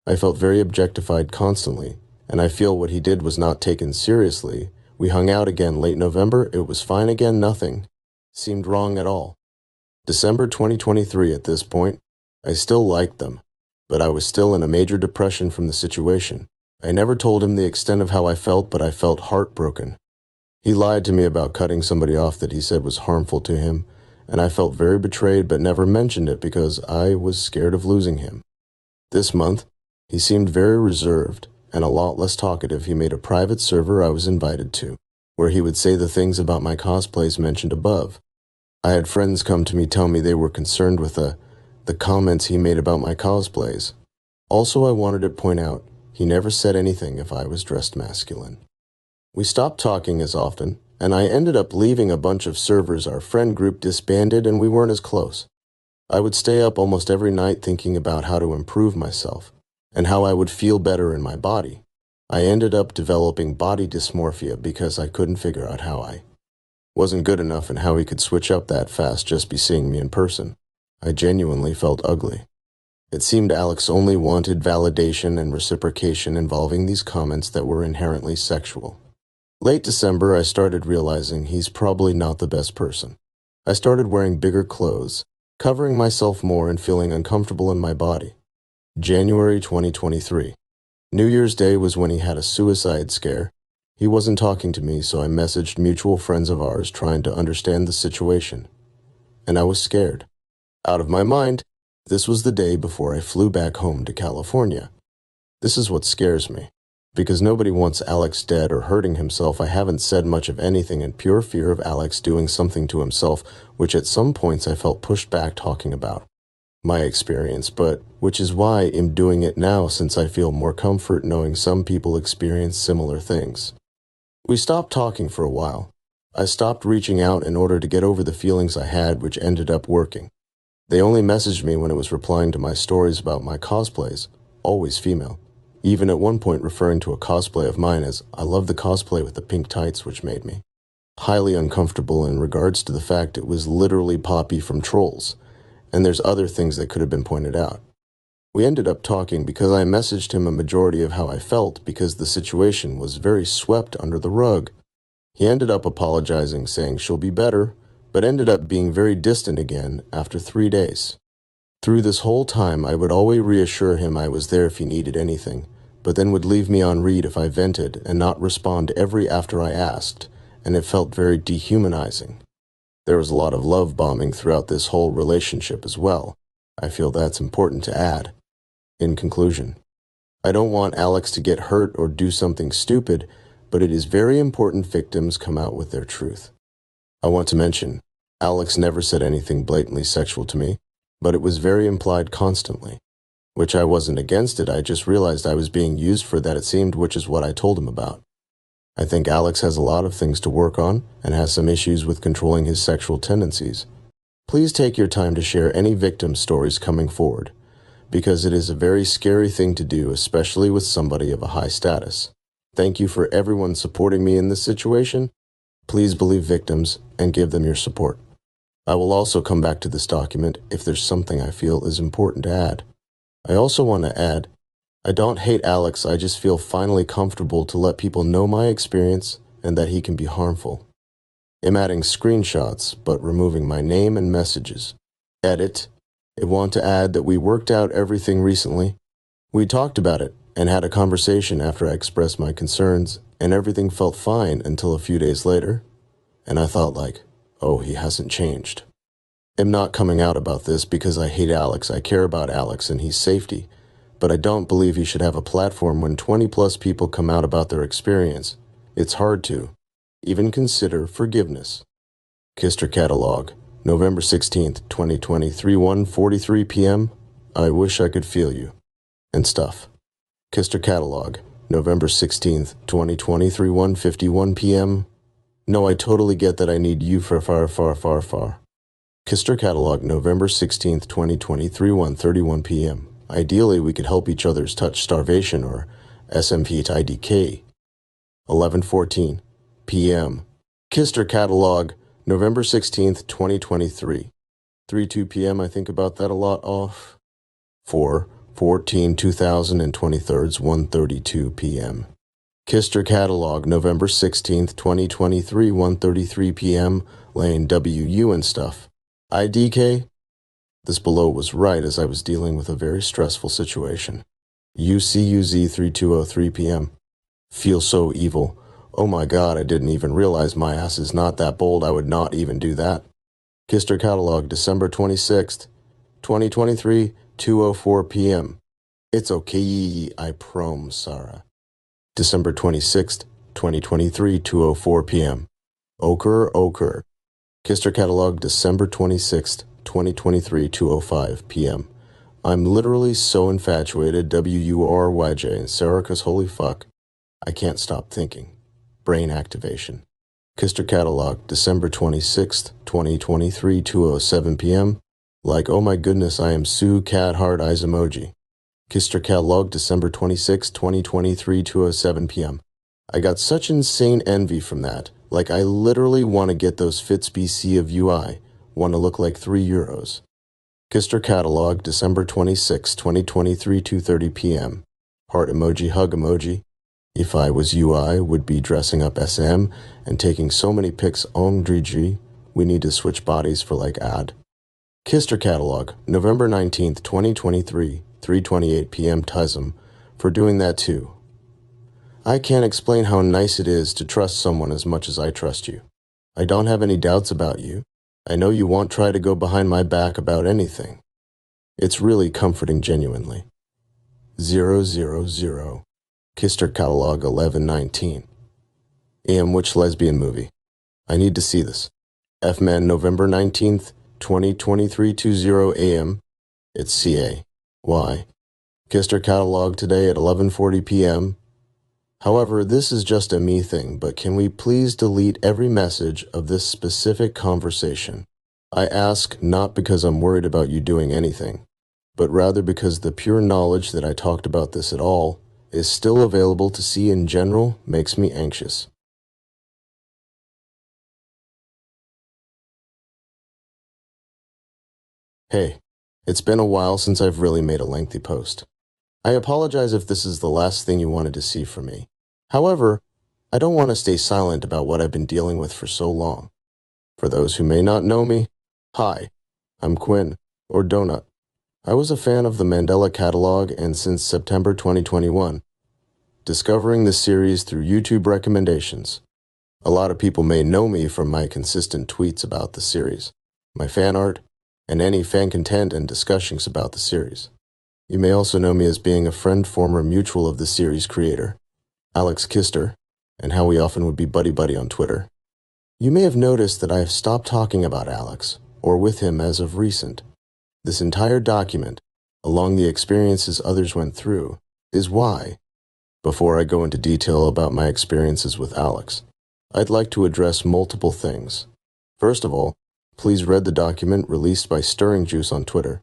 I felt very objectified constantly, and I feel what he did was not taken seriously. We hung out again late November. It was fine again, nothing seemed wrong at all. December 2023 at this point, I still liked them, but I was still in a major depression from the situation. I never told him the extent of how I felt, but I felt heartbroken. He lied to me about cutting somebody off that he said was harmful to him, and I felt very betrayed but never mentioned it because I was scared of losing him. This month, he seemed very reserved and a lot less talkative. He made a private server I was invited to, where he would say the things about my cosplays mentioned above. I had friends come to me tell me they were concerned with the comments he made about my cosplays. Also, I wanted to point out, he never said anything if I was dressed masculine. We stopped talking as often, and I ended up leaving a bunch of servers. Our friend group disbanded and we weren't as close. I would stay up almost every night thinking about how to improve myself and how I would feel better in my body. I ended up developing body dysmorphia because I couldn't figure out how I wasn't good enough and how he could switch up that fast just be seeing me in person. I genuinely felt ugly. It seemed Alex only wanted validation and reciprocation involving these comments that were inherently sexual. Late December, I started realizing he's probably not the best person. I started wearing bigger clothes, covering myself more and feeling uncomfortable in my body. January 2023. New Year's Day was when he had a suicide scare. He wasn't talking to me, so I messaged mutual friends of ours trying to understand the situation. And I was scared. Out of my mind, this was the day before I flew back home to California. This is what scares me. Because nobody wants Alex dead or hurting himself, I haven't said much of anything in pure fear of Alex doing something to himself, which at some points I felt pushed back talking about. My experience, but which is why I'm doing it now, since I feel more comfort knowing some people experience similar things. We stopped talking for a while. I stopped reaching out in order to get over the feelings I had, which ended up working. They only messaged me when it was replying to my stories about my cosplays, always female. Even at one point referring to a cosplay of mine as, "I love the cosplay with the pink tights," which made me highly uncomfortable in regards to the fact it was literally Poppy from Trolls, and there's other things that could have been pointed out. We ended up talking because I messaged him a majority of how I felt because the situation was very swept under the rug. He ended up apologizing, saying she'll be better, but ended up being very distant again after 3 days. Through this whole time, I would always reassure him I was there if he needed anything, but then would leave me on read if I vented and not respond every after I asked, and it felt very dehumanizing. There was a lot of love bombing throughout this whole relationship as well. I feel that's important to add. In conclusion, I don't want Alex to get hurt or do something stupid, but it is very important victims come out with their truth. I want to mention, Alex never said anything blatantly sexual to me, but it was very implied constantly, which I wasn't against it, I just realized I was being used for that it seemed, which is what I told him about. I think Alex has a lot of things to work on and has some issues with controlling his sexual tendencies. Please take your time to share any victim stories coming forward, because it is a very scary thing to do, especially with somebody of a high status. Thank you for everyone supporting me in this situation. Please believe victims and give them your support. I will also come back to this document if there's something I feel is important to add. I also want to add, I don't hate Alex, I just feel finally comfortable to let people know my experience and that he can be harmful. I'm adding screenshots, but removing my name and messages. Edit. I want to add that we worked out everything recently. We talked about it and had a conversation after I expressed my concerns, and everything felt fine until a few days later. And I thought like, oh, he hasn't changed. I'm not coming out about this because I hate Alex. I care about Alex and his safety, but I don't believe he should have a platform when 20+ people come out about their experience. It's hard to even consider forgiveness. Kister Catalog, November 16th, 2023, 1:43 p.m. I wish I could feel you. And stuff. Kister Catalog, November 16th, 2023, 1:51 p.m. No, I totally get that I need you for far, far, far, far. Kister Catalog, November 16th, 2023, 1:31 p.m. Ideally, we could help each other's touch starvation or SMP to IDK. 11:14 p.m. Kister Catalog, November 16th, 2023. 3:02 p.m. I think about that a lot off. 4/14/2023, 1:32 p.m. Kister Catalog, November 16th, 2023, 1:33 p.m. Lane WU and stuff. IDK? This below was right as I was dealing with a very stressful situation. UCUZ 3203 p.m. Feel so evil. Oh my god, I didn't even realize my ass is not that bold, I would not even do that. Kister Catalog, December 26th, 2023, 2:04 p.m. It's okay, I prom, Sarah. December 26th, 2023, 2:04 p.m. Ochre. Kister Catalog, December 26th, 2023, 2:05 p.m. I'm literally so infatuated, WURYJ, and Sarah, 'cause holy fuck, I can't stop thinking. Brain activation. Kister Catalog, December 26th, 2023, 2:07 p.m. Like, oh my goodness, I am Sue Cat Heart Eyes emoji. Kister Catalog, December 26th, 2023, 2:07 p.m. I got such insane envy from that. Like, I literally want to get those fits BC of UI. Want to look like €3. Kister Catalog, December 26th, 2023, 2:30 p.m. Heart emoji, hug emoji. If I was UI, would be dressing up SM and taking so many pics on DG. We need to switch bodies for like ad. Kister Catalog, November 19th, 2023, 3:28 p.m. Tism, for doing that too. I can't explain how nice it is to trust someone as much as I trust you. I don't have any doubts about you. I know you won't try to go behind my back about anything. It's really comforting genuinely. 000. Kister Catalog 1119. Which lesbian movie? I need to see this. F-Man November 19th, 2023 20 AM. It's CA. Why? Kister Catalog today at 11:40 p.m. However, this is just a me thing, but can we please delete every message of this specific conversation? I ask not because I'm worried about you doing anything, but rather because the pure knowledge that I talked about this at all is still available to see in general makes me anxious. Hey, it's been a while since I've really made a lengthy post. I apologize if this is the last thing you wanted to see from me. However, I don't want to stay silent about what I've been dealing with for so long. For those who may not know me, hi, I'm Quinn, or Donut. I was a fan of the Mandela Catalog and since September 2021, discovering the series through YouTube recommendations. A lot of people may know me from my consistent tweets about the series, my fan art, and any fan content and discussions about the series. You may also know me as being a friend former mutual of the series creator, Alex Kister, and how we often would be buddy-buddy on Twitter. You may have noticed that I have stopped talking about Alex, or with him as of recent. This entire document, along the experiences others went through, is why. Before I go into detail about my experiences with Alex, I'd like to address multiple things. First of all, please read the document released by Stirring Juice on Twitter.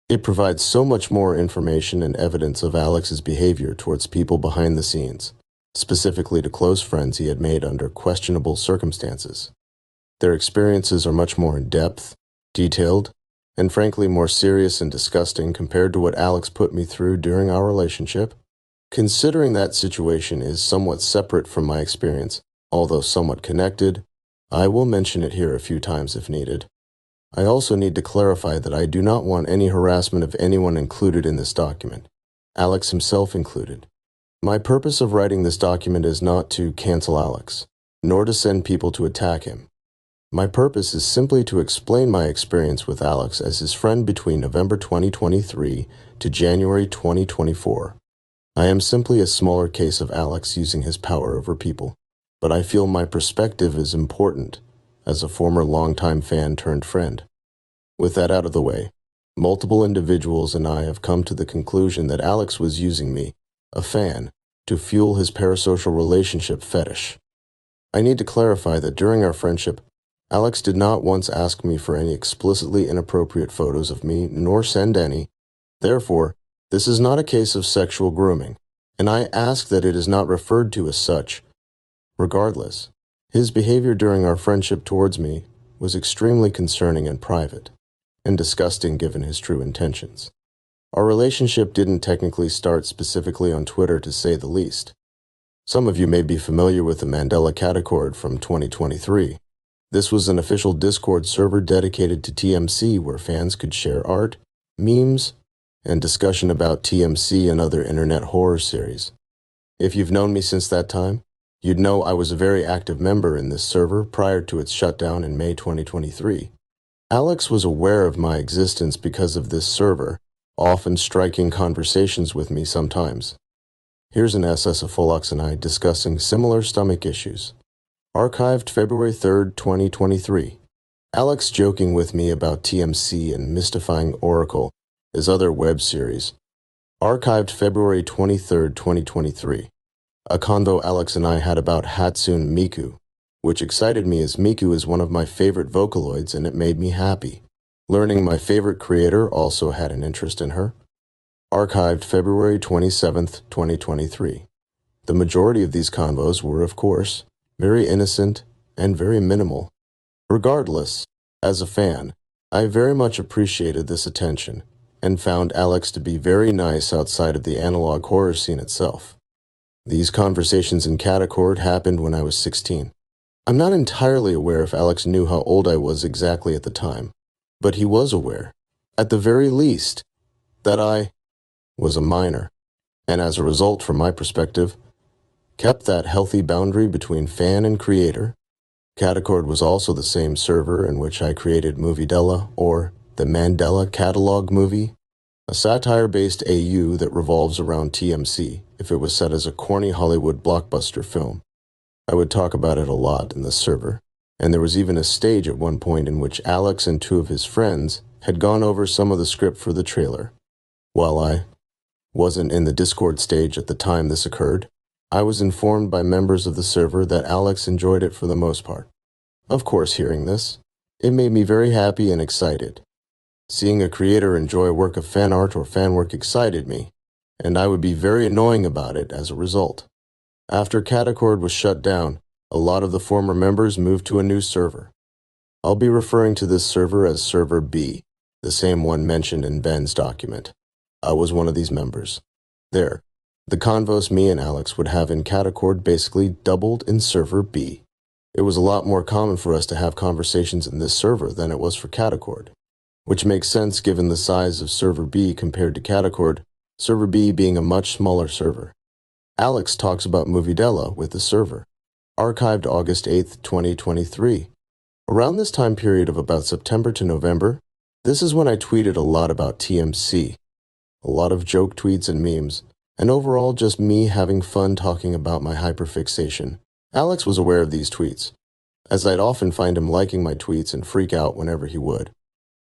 It provides so much more information and evidence of Alex's behavior towards people behind the scenes, specifically to close friends he had made under questionable circumstances. Their experiences are much more in-depth, detailed, and frankly more serious and disgusting compared to what Alex put me through during our relationship. Considering that situation is somewhat separate from my experience, although somewhat connected, I will mention it here a few times if needed. I also need to clarify that I do not want any harassment of anyone included in this document, Alex himself included. My purpose of writing this document is not to cancel Alex, nor to send people to attack him. My purpose is simply to explain my experience with Alex as his friend between November 2023 to January 2024. I am simply a smaller case of Alex using his power over people, but I feel my perspective is important as a former longtime fan turned friend. With that out of the way, multiple individuals and I have come to the conclusion that Alex was using me, a fan, to fuel his parasocial relationship fetish. I need to clarify that during our friendship, Alex did not once ask me for any explicitly inappropriate photos of me, nor send any. Therefore, this is not a case of sexual grooming, and I ask that it is not referred to as such. Regardless, his behavior during our friendship towards me was extremely concerning and private, and disgusting given his true intentions. Our relationship didn't technically start specifically on Twitter, to say the least. Some of you may be familiar with the Mandela Catacord from 2023. This was an official Discord server dedicated to TMC where fans could share art, memes, and discussion about TMC and other internet horror series. If you've known me since that time, you'd know I was a very active member in this server prior to its shutdown in May 2023. Alex was aware of my existence because of this server, often striking conversations with me sometimes. Here's an SS of Folux and I discussing similar stomach issues. Archived February 3rd, 2023. Alex joking with me about TMC and mystifying Oracle, his other web series. Archived February 23rd, 2023. A convo Alex and I had about Hatsune Miku, which excited me as Miku is one of my favorite Vocaloids and it made me happy. Learning my favorite creator also had an interest in her. Archived February 27th, 2023. The majority of these convos were, of course, very innocent and very minimal. Regardless, as a fan, I very much appreciated this attention and found Alex to be very nice outside of the analog horror scene itself. These conversations in Catacord happened when I was 16. I'm not entirely aware if Alex knew how old I was exactly at the time, but he was aware, at the very least, that I was a minor, and as a result, from my perspective, kept that healthy boundary between fan and creator. Catacord was also the same server in which I created Moviedella, or the Mandela Catalog Movie, a satire-based AU that revolves around TMC if it was set as a corny Hollywood blockbuster film. I would talk about it a lot in this server, and there was even a stage at one point in which Alex and two of his friends had gone over some of the script for the trailer. While I wasn't in the Discord stage at the time this occurred, I was informed by members of the server that Alex enjoyed it for the most part. Of course, hearing this, it made me very happy and excited. Seeing a creator enjoy a work of fan art or fan work excited me, and I would be very annoying about it as a result. After Catacord was shut down, a lot of the former members moved to a new server. I'll be referring to this server as Server B, the same one mentioned in Ben's document. I was one of these members. There, the convos me and Alex would have in Catacord basically doubled in Server B. It was a lot more common for us to have conversations in this server than it was for Catacord, which makes sense given the size of Server B compared to Catacord, Server B being a much smaller server. Alex talks about Moviedella with the server, archived August 8, 2023. Around this time period of about September to November, this is when I tweeted a lot about TMC, a lot of joke tweets and memes, and overall just me having fun talking about my hyperfixation. Alex was aware of these tweets, as I'd often find him liking my tweets and freak out whenever he would.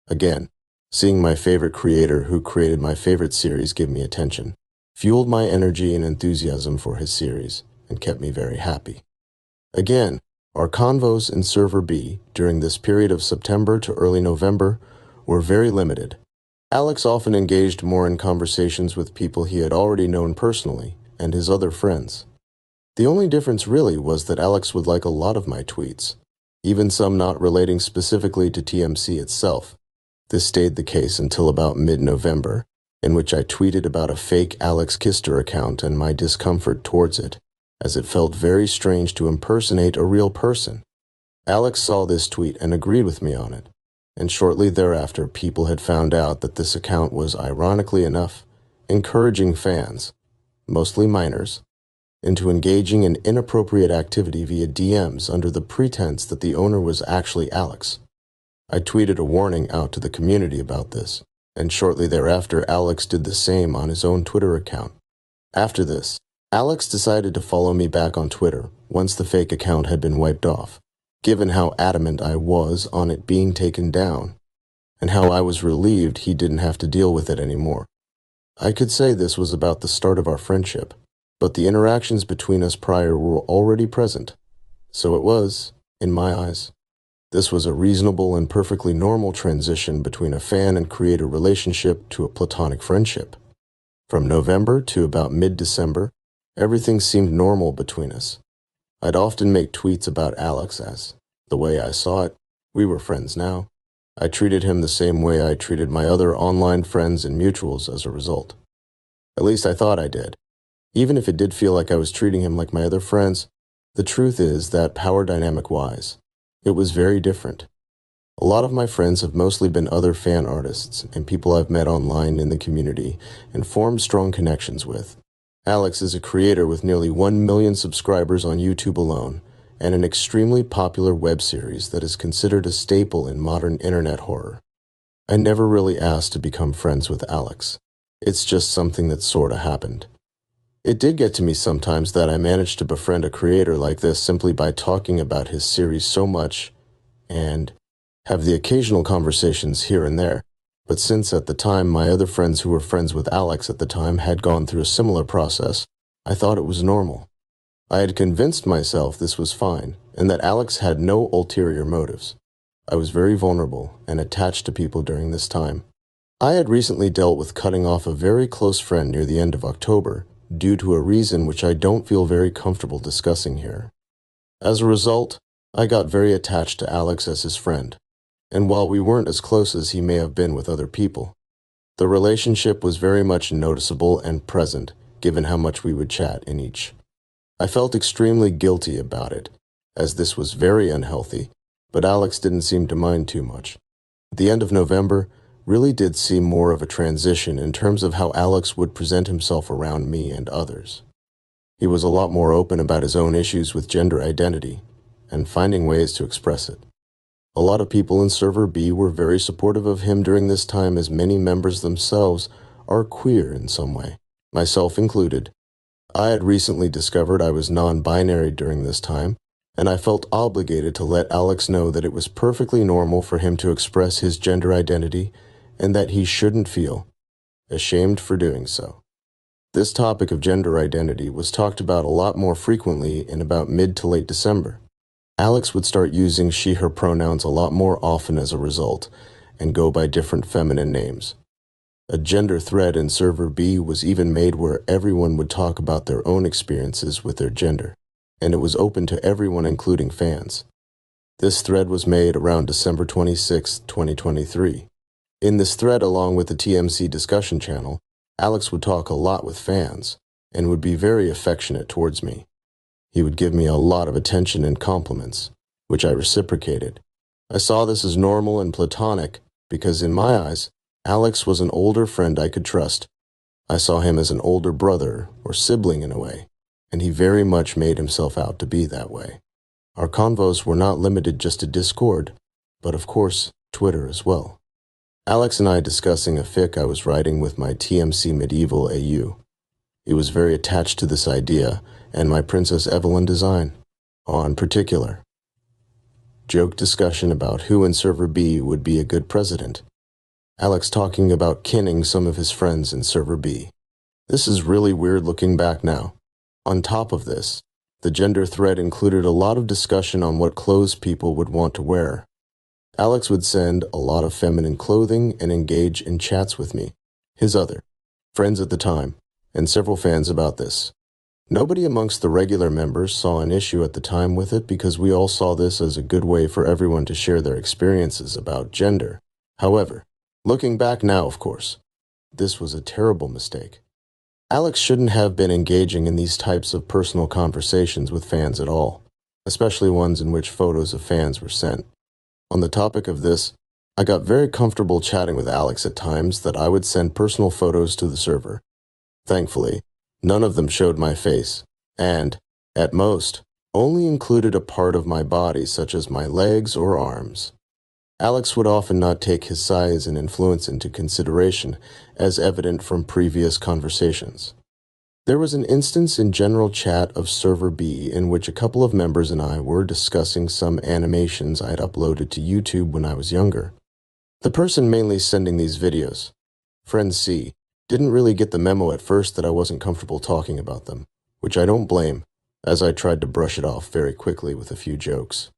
Again, seeing my favorite creator who created my favorite series give me attention, fueled my energy and enthusiasm for his series, and kept me very happy. Again, our convos in Server B during this period of September to early November were very limited. Alex often engaged more in conversations with people he had already known personally and his other friends. The only difference really was that Alex would like a lot of my tweets, even some not relating specifically to TMC itself. This stayed the case until about mid-November, in which I tweeted about a fake Alex Kister account and my discomfort towards it, as it felt very strange to impersonate a real person. Alex saw this tweet and agreed with me on it, and shortly thereafter people had found out that this account was, ironically enough, encouraging fans, mostly minors, into engaging in inappropriate activity via DMs under the pretense that the owner was actually Alex. I tweeted a warning out to the community about this, and shortly thereafter Alex did the same on his own Twitter account. After this, Alex decided to follow me back on Twitter once the fake account had been wiped off, given how adamant I was on it being taken down, and how I was relieved he didn't have to deal with it anymore. I could say this was about the start of our friendship, but the interactions between us prior were already present, so it was, in my eyes. This was a reasonable and perfectly normal transition between a fan and creator relationship to a platonic friendship. From November to about mid-December, everything seemed normal between us. I'd often make tweets about Alex as, the way I saw it, we were friends now. I treated him the same way I treated my other online friends and mutuals as a result. At least I thought I did. Even if it did feel like I was treating him like my other friends, the truth is that power dynamic-wise, it was very different. A lot of my friends have mostly been other fan artists and people I've met online in the community and formed strong connections with. Alex is a creator with nearly 1 million subscribers on YouTube alone and an extremely popular web series that is considered a staple in modern internet horror. I never really asked to become friends with Alex. It's just something that sorta happened. It did get to me sometimes that I managed to befriend a creator like this simply by talking about his series so much and have the occasional conversations here and there. But since at the time my other friends who were friends with Alex at the time had gone through a similar process, I thought it was normal. I had convinced myself this was fine and that Alex had no ulterior motives. I was very vulnerable and attached to people during this time. I had recently dealt with cutting off a very close friend near the end of October due to a reason which I don't feel very comfortable discussing here. As a result, I got very attached to Alex as his friend, and while we weren't as close as he may have been with other people, the relationship was very much noticeable and present given how much we would chat in each. I felt extremely guilty about it, as this was very unhealthy, but Alex didn't seem to mind too much. At the end of November, really did see more of a transition in terms of how Alex would present himself around me and others. He was a lot more open about his own issues with gender identity and finding ways to express it. A lot of people in Server B were very supportive of him during this time, as many members themselves are queer in some way, myself included. I had recently discovered I was non-binary during this time, and I felt obligated to let Alex know that it was perfectly normal for him to express his gender identity and that he shouldn't feel ashamed for doing so. This topic of gender identity was talked about a lot more frequently in about mid to late December. Alex would start using she/her pronouns a lot more often as a result, and go by different feminine names. A gender thread in Server B was even made where everyone would talk about their own experiences with their gender, and it was open to everyone including fans. This thread was made around December 26, 2023. In this thread, along with the TMC discussion channel, Alex would talk a lot with fans, and would be very affectionate towards me. He would give me a lot of attention and compliments, which I reciprocated. I saw this as normal and platonic because in my eyes, Alex was an older friend I could trust. I saw him as an older brother or sibling in a way, and he very much made himself out to be that way. Our convos were not limited just to Discord, but of course, Twitter as well. Alex and I discussing a fic I was writing with my TMC Medieval AU. He was very attached to this idea and my Princess Evelyn design, in particular. Joke discussion about who in Server B would be a good president. Alex talking about kinning some of his friends in Server B. This is really weird looking back now. On top of this, the gender thread included a lot of discussion on what clothes people would want to wear. Alex would send a lot of feminine clothing and engage in chats with me, his other friends at the time, and several fans about this. Nobody amongst the regular members saw an issue at the time with it because we all saw this as a good way for everyone to share their experiences about gender. However, looking back now, of course, this was a terrible mistake. Alex shouldn't have been engaging in these types of personal conversations with fans at all, especially ones in which photos of fans were sent. On the topic of this, I got very comfortable chatting with Alex at times that I would send personal photos to the server. Thankfully, none of them showed my face, and, at most, only included a part of my body such as my legs or arms. Alex would often not take his size and influence into consideration, as evident from previous conversations. There was an instance in general chat of Server B in which a couple of members and I were discussing some animations I had uploaded to YouTube when I was younger. The person mainly sending these videos, friend C, didn't really get the memo at first that I wasn't comfortable talking about them, which I don't blame, as I tried to brush it off very quickly with a few jokes.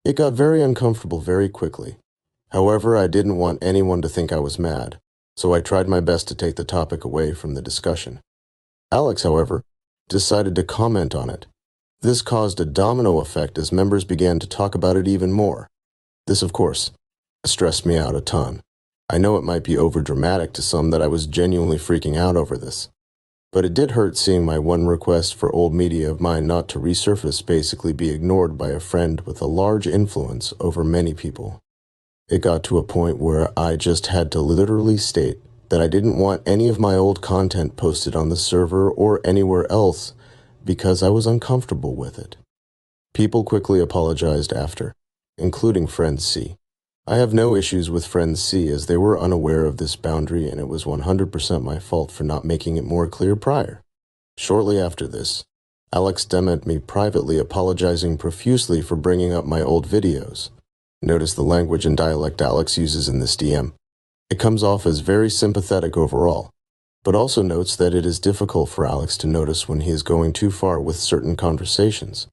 It got very uncomfortable very quickly. However, I didn't want anyone to think I was mad, so I tried my best to take the topic away from the discussion. Alex, however, decided to comment on it. This caused a domino effect as members began to talk about it even more. This, of course, stressed me out a ton. I know it might be overdramatic to some that I was genuinely freaking out over this, but it did hurt seeing my one request for old media of mine not to resurface basically be ignored by a friend with a large influence over many people. It got to a point where I just had to literally state that I didn't want any of my old content posted on the server or anywhere else because I was uncomfortable with it. People quickly apologized after, including friend C. I have no issues with friend C as they were unaware of this boundary and it was 100% my fault for not making it more clear prior. Shortly after this, Alex DM'd me privately apologizing profusely for bringing up my old videos. Notice the language and dialect Alex uses in this DM. It comes off as very sympathetic overall, but also notes that it is difficult for Alex to notice when he is going too far with certain conversations.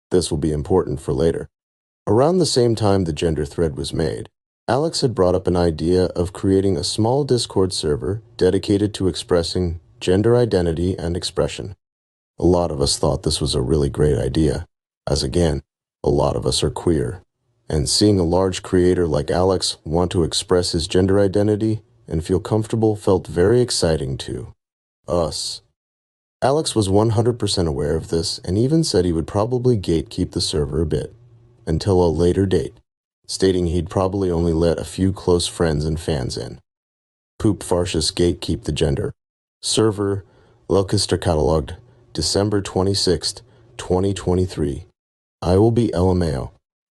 This will be important for later. Around the same time the gender thread was made, Alex had brought up an idea of creating a small Discord server dedicated to expressing gender identity and expression. A lot of us thought this was a really great idea, as again, a lot of us are queer. And seeing a large creator like Alex want to express his gender identity and feel comfortable felt very exciting to us. Alex was 100% aware of this and even said he would probably gatekeep the server a bit, until a later date, stating he'd probably only let a few close friends and fans in. Poop Farcius gatekeep the gender server, Kister cataloged, December 26th, 2023. I will be LMAO.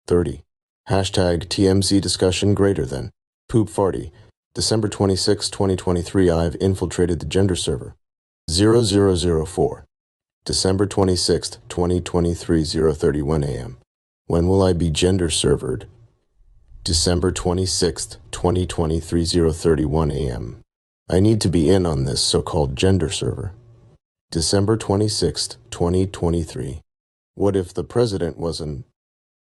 30. Hashtag TMZ discussion greater than. Poop farty. December 26, 2023. I've infiltrated the gender server. 0004. December 26th, 2023, 0:31 a.m. When will I be gender servered? December 26th, 2023, 0:31 a.m. I need to be in on this so-called gender server. December 26th, 2023. What if the president was an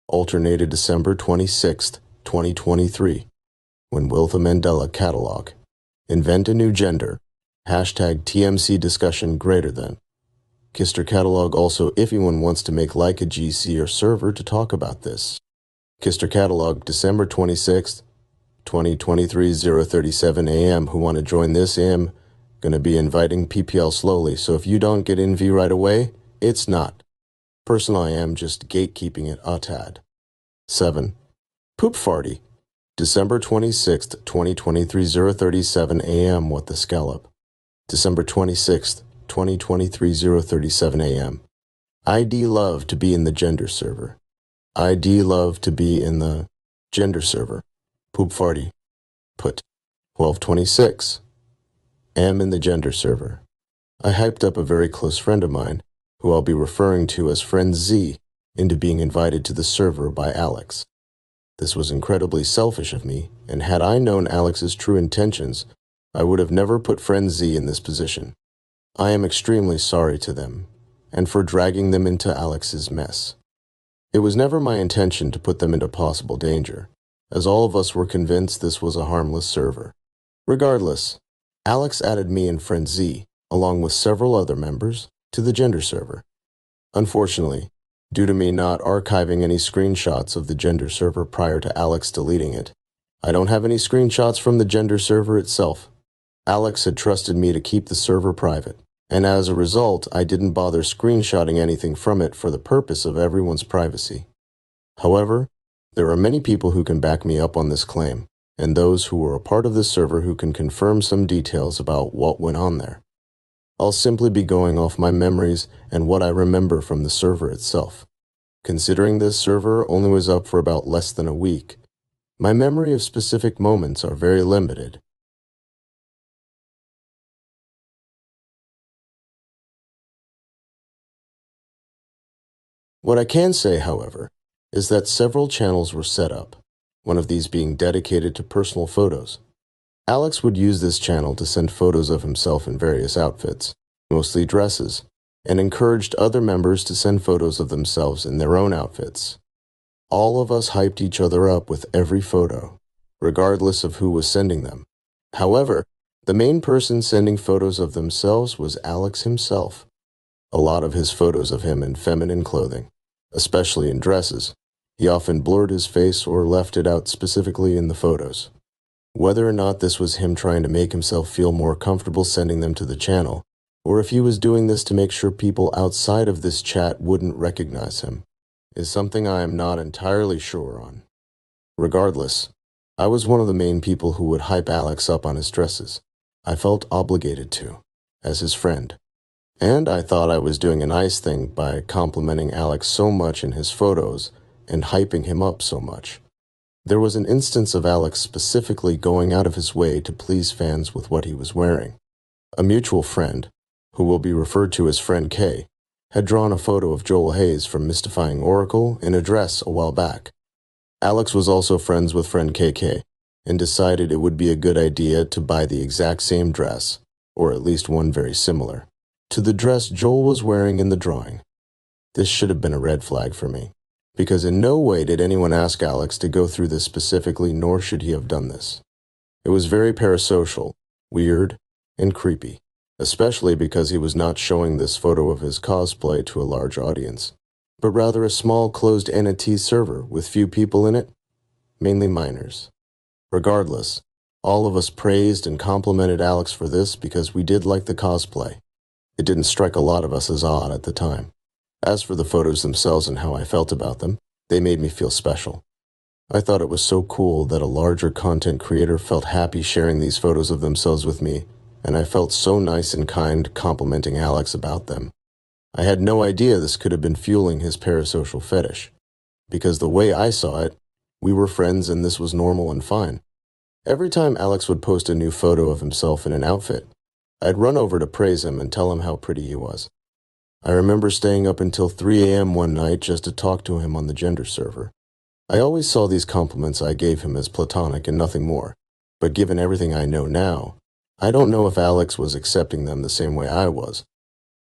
alternated December 26th, 2023. When will the Mandela catalog invent a new gender? Hashtag TMC discussion greater than. Kister catalog also if anyone wants to make like a GC or server to talk about this. Kister catalog December 26th, 2023, 0:37 a.m. Who want to join this? I'm gonna be inviting PPL slowly, so if you don't get in V right away, it's not. Personally, I am just gatekeeping it a tad. 7. Poop farty. December 26th, 2023, 0:37 a.m. What the scallop. December 26th, 2023, 0:37 a.m. ID love to be in the gender server. ID love to be in the gender server. Poop farty. Put. 1226. Am in the gender server. I hyped up a very close friend of mine, who I'll be referring to as friend Z, into being invited to the server by Alex. This was incredibly selfish of me, and had I known Alex's true intentions, I would have never put friend Z in this position. I am extremely sorry to them, and for dragging them into Alex's mess. It was never my intention to put them into possible danger, as all of us were convinced this was a harmless server. Regardless, Alex added me and friend Z, along with several other members, to the gender server. Unfortunately, due to me not archiving any screenshots of the gender server prior to Alex deleting it, I don't have any screenshots from the gender server itself. Alex had trusted me to keep the server private, and as a result, I didn't bother screenshotting anything from it for the purpose of everyone's privacy. However, there are many people who can back me up on this claim, and those who were a part of the server who can confirm some details about what went on there. I'll simply be going off my memories and what I remember from the server itself. Considering this server only was up for about less than a week, my memory of specific moments are very limited. What I can say, however, is that several channels were set up, one of these being dedicated to personal photos. Alex would use this channel to send photos of himself in various outfits, mostly dresses, and encouraged other members to send photos of themselves in their own outfits. All of us hyped each other up with every photo, regardless of who was sending them. However, the main person sending photos of themselves was Alex himself. A lot of his photos of him in feminine clothing, especially in dresses. He often blurred his face or left it out specifically in the photos. Whether or not this was him trying to make himself feel more comfortable sending them to the channel, or if he was doing this to make sure people outside of this chat wouldn't recognize him, is something I am not entirely sure on. Regardless, I was one of the main people who would hype Alex up on his dresses. I felt obligated to, as his friend. And I thought I was doing a nice thing by complimenting Alex so much in his photos and hyping him up so much. There was an instance of Alex specifically going out of his way to please fans with what he was wearing. A mutual friend, who will be referred to as Friend K, had drawn a photo of Joel Hayes from Mystifying Oracle in a dress a while back. Alex was also friends with Friend KK, and decided it would be a good idea to buy the exact same dress, or at least one very similar, to the dress Joel was wearing in the drawing. This should have been a red flag for me, because in no way did anyone ask Alex to go through this specifically, nor should he have done this. It was very parasocial, weird, and creepy, especially because he was not showing this photo of his cosplay to a large audience, but rather a small closed NFT server with few people in it, mainly minors. Regardless, all of us praised and complimented Alex for this because we did like the cosplay. It didn't strike a lot of us as odd at the time. As for the photos themselves and how I felt about them, they made me feel special. I thought it was so cool that a larger content creator felt happy sharing these photos of themselves with me, and I felt so nice and kind complimenting Alex about them. I had no idea this could have been fueling his parasocial fetish, because the way I saw it, we were friends and this was normal and fine. Every time Alex would post a new photo of himself in an outfit, I'd run over to praise him and tell him how pretty he was. I remember staying up until 3 a.m. one night just to talk to him on the gender server. I always saw these compliments I gave him as platonic and nothing more, but given everything I know now, I don't know if Alex was accepting them the same way I was.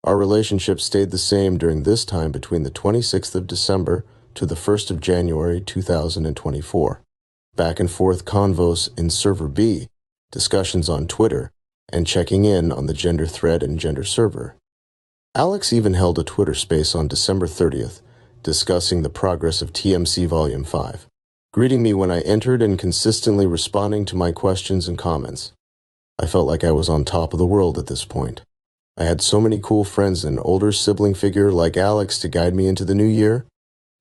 Our relationship stayed the same during this time between the 26th of December to the 1st of January 2024. Back and forth convos in Server B, discussions on Twitter, and checking in on the gender thread and gender server. Alex even held a Twitter space on December 30th, discussing the progress of TMC Volume 5, greeting me when I entered and consistently responding to my questions and comments. I felt like I was on top of the world at this point. I had so many cool friends and an older sibling figure like Alex to guide me into the new year.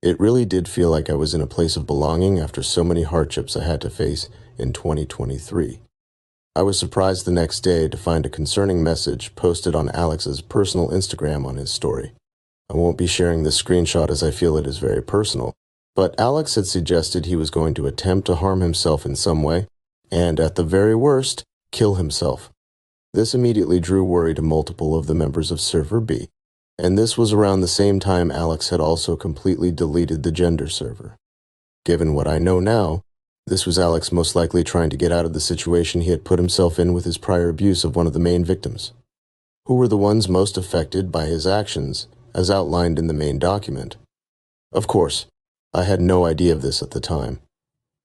It really did feel like I was in a place of belonging after so many hardships I had to face in 2023. I was surprised the next day to find a concerning message posted on Alex's personal Instagram on his story. I won't be sharing this screenshot as I feel it is very personal, but Alex had suggested he was going to attempt to harm himself in some way, and at the very worst, kill himself. This immediately drew worry to multiple of the members of Server B, and this was around the same time Alex had also completely deleted the gender server. Given what I know now, this was Alex most likely trying to get out of the situation he had put himself in with his prior abuse of one of the main victims, who were the ones most affected by his actions, as outlined in the main document. Of course, I had no idea of this at the time.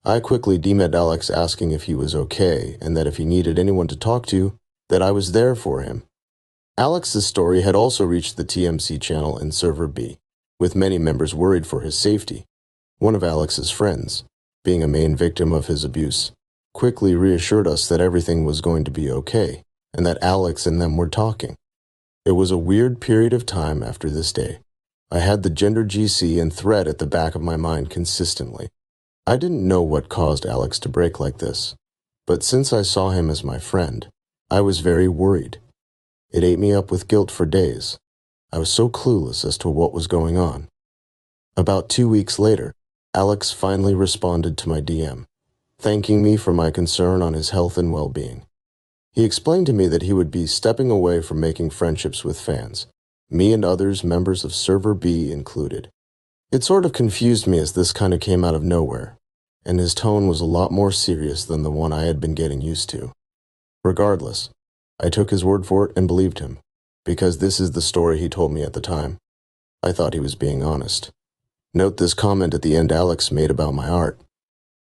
I quickly DM'd Alex asking if he was okay, and that if he needed anyone to talk to, that I was there for him. Alex's story had also reached the TMC channel in Server B, with many members worried for his safety. One of Alex's friends, being a main victim of his abuse, quickly reassured us that everything was going to be okay, and that Alex and them were talking. It was a weird period of time after this day. I had the gender GC and thread at the back of my mind consistently. I didn't know what caused Alex to break like this, but since I saw him as my friend, I was very worried. It ate me up with guilt for days. I was so clueless as to what was going on. About 2 weeks later, Alex finally responded to my DM, thanking me for my concern on his health and well-being. He explained to me that he would be stepping away from making friendships with fans, me and others members of Server B included. It sort of confused me as this kind of came out of nowhere, and his tone was a lot more serious than the one I had been getting used to. Regardless, I took his word for it and believed him, because this is the story he told me at the time. I thought he was being honest. Note this comment at the end Alex made about my art.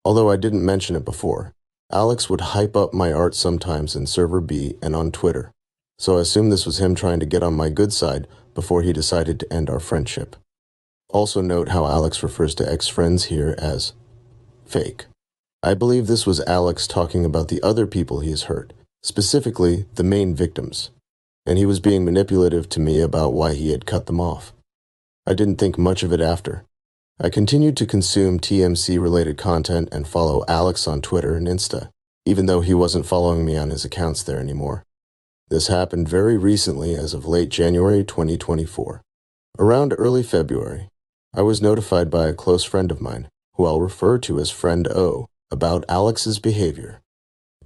Although I didn't mention it before, Alex would hype up my art sometimes in Server B and on Twitter, so I assumed this was him trying to get on my good side before he decided to end our friendship. Also note how Alex refers to ex-friends here as fake. I believe this was Alex talking about the other people he has hurt, specifically the main victims, and he was being manipulative to me about why he had cut them off. I didn't think much of it after. I continued to consume TMC-related content and follow Alex on Twitter and Insta, even though he wasn't following me on his accounts there anymore. This happened very recently as of late January 2024. Around early February, I was notified by a close friend of mine, who I'll refer to as Friend O, about Alex's behavior.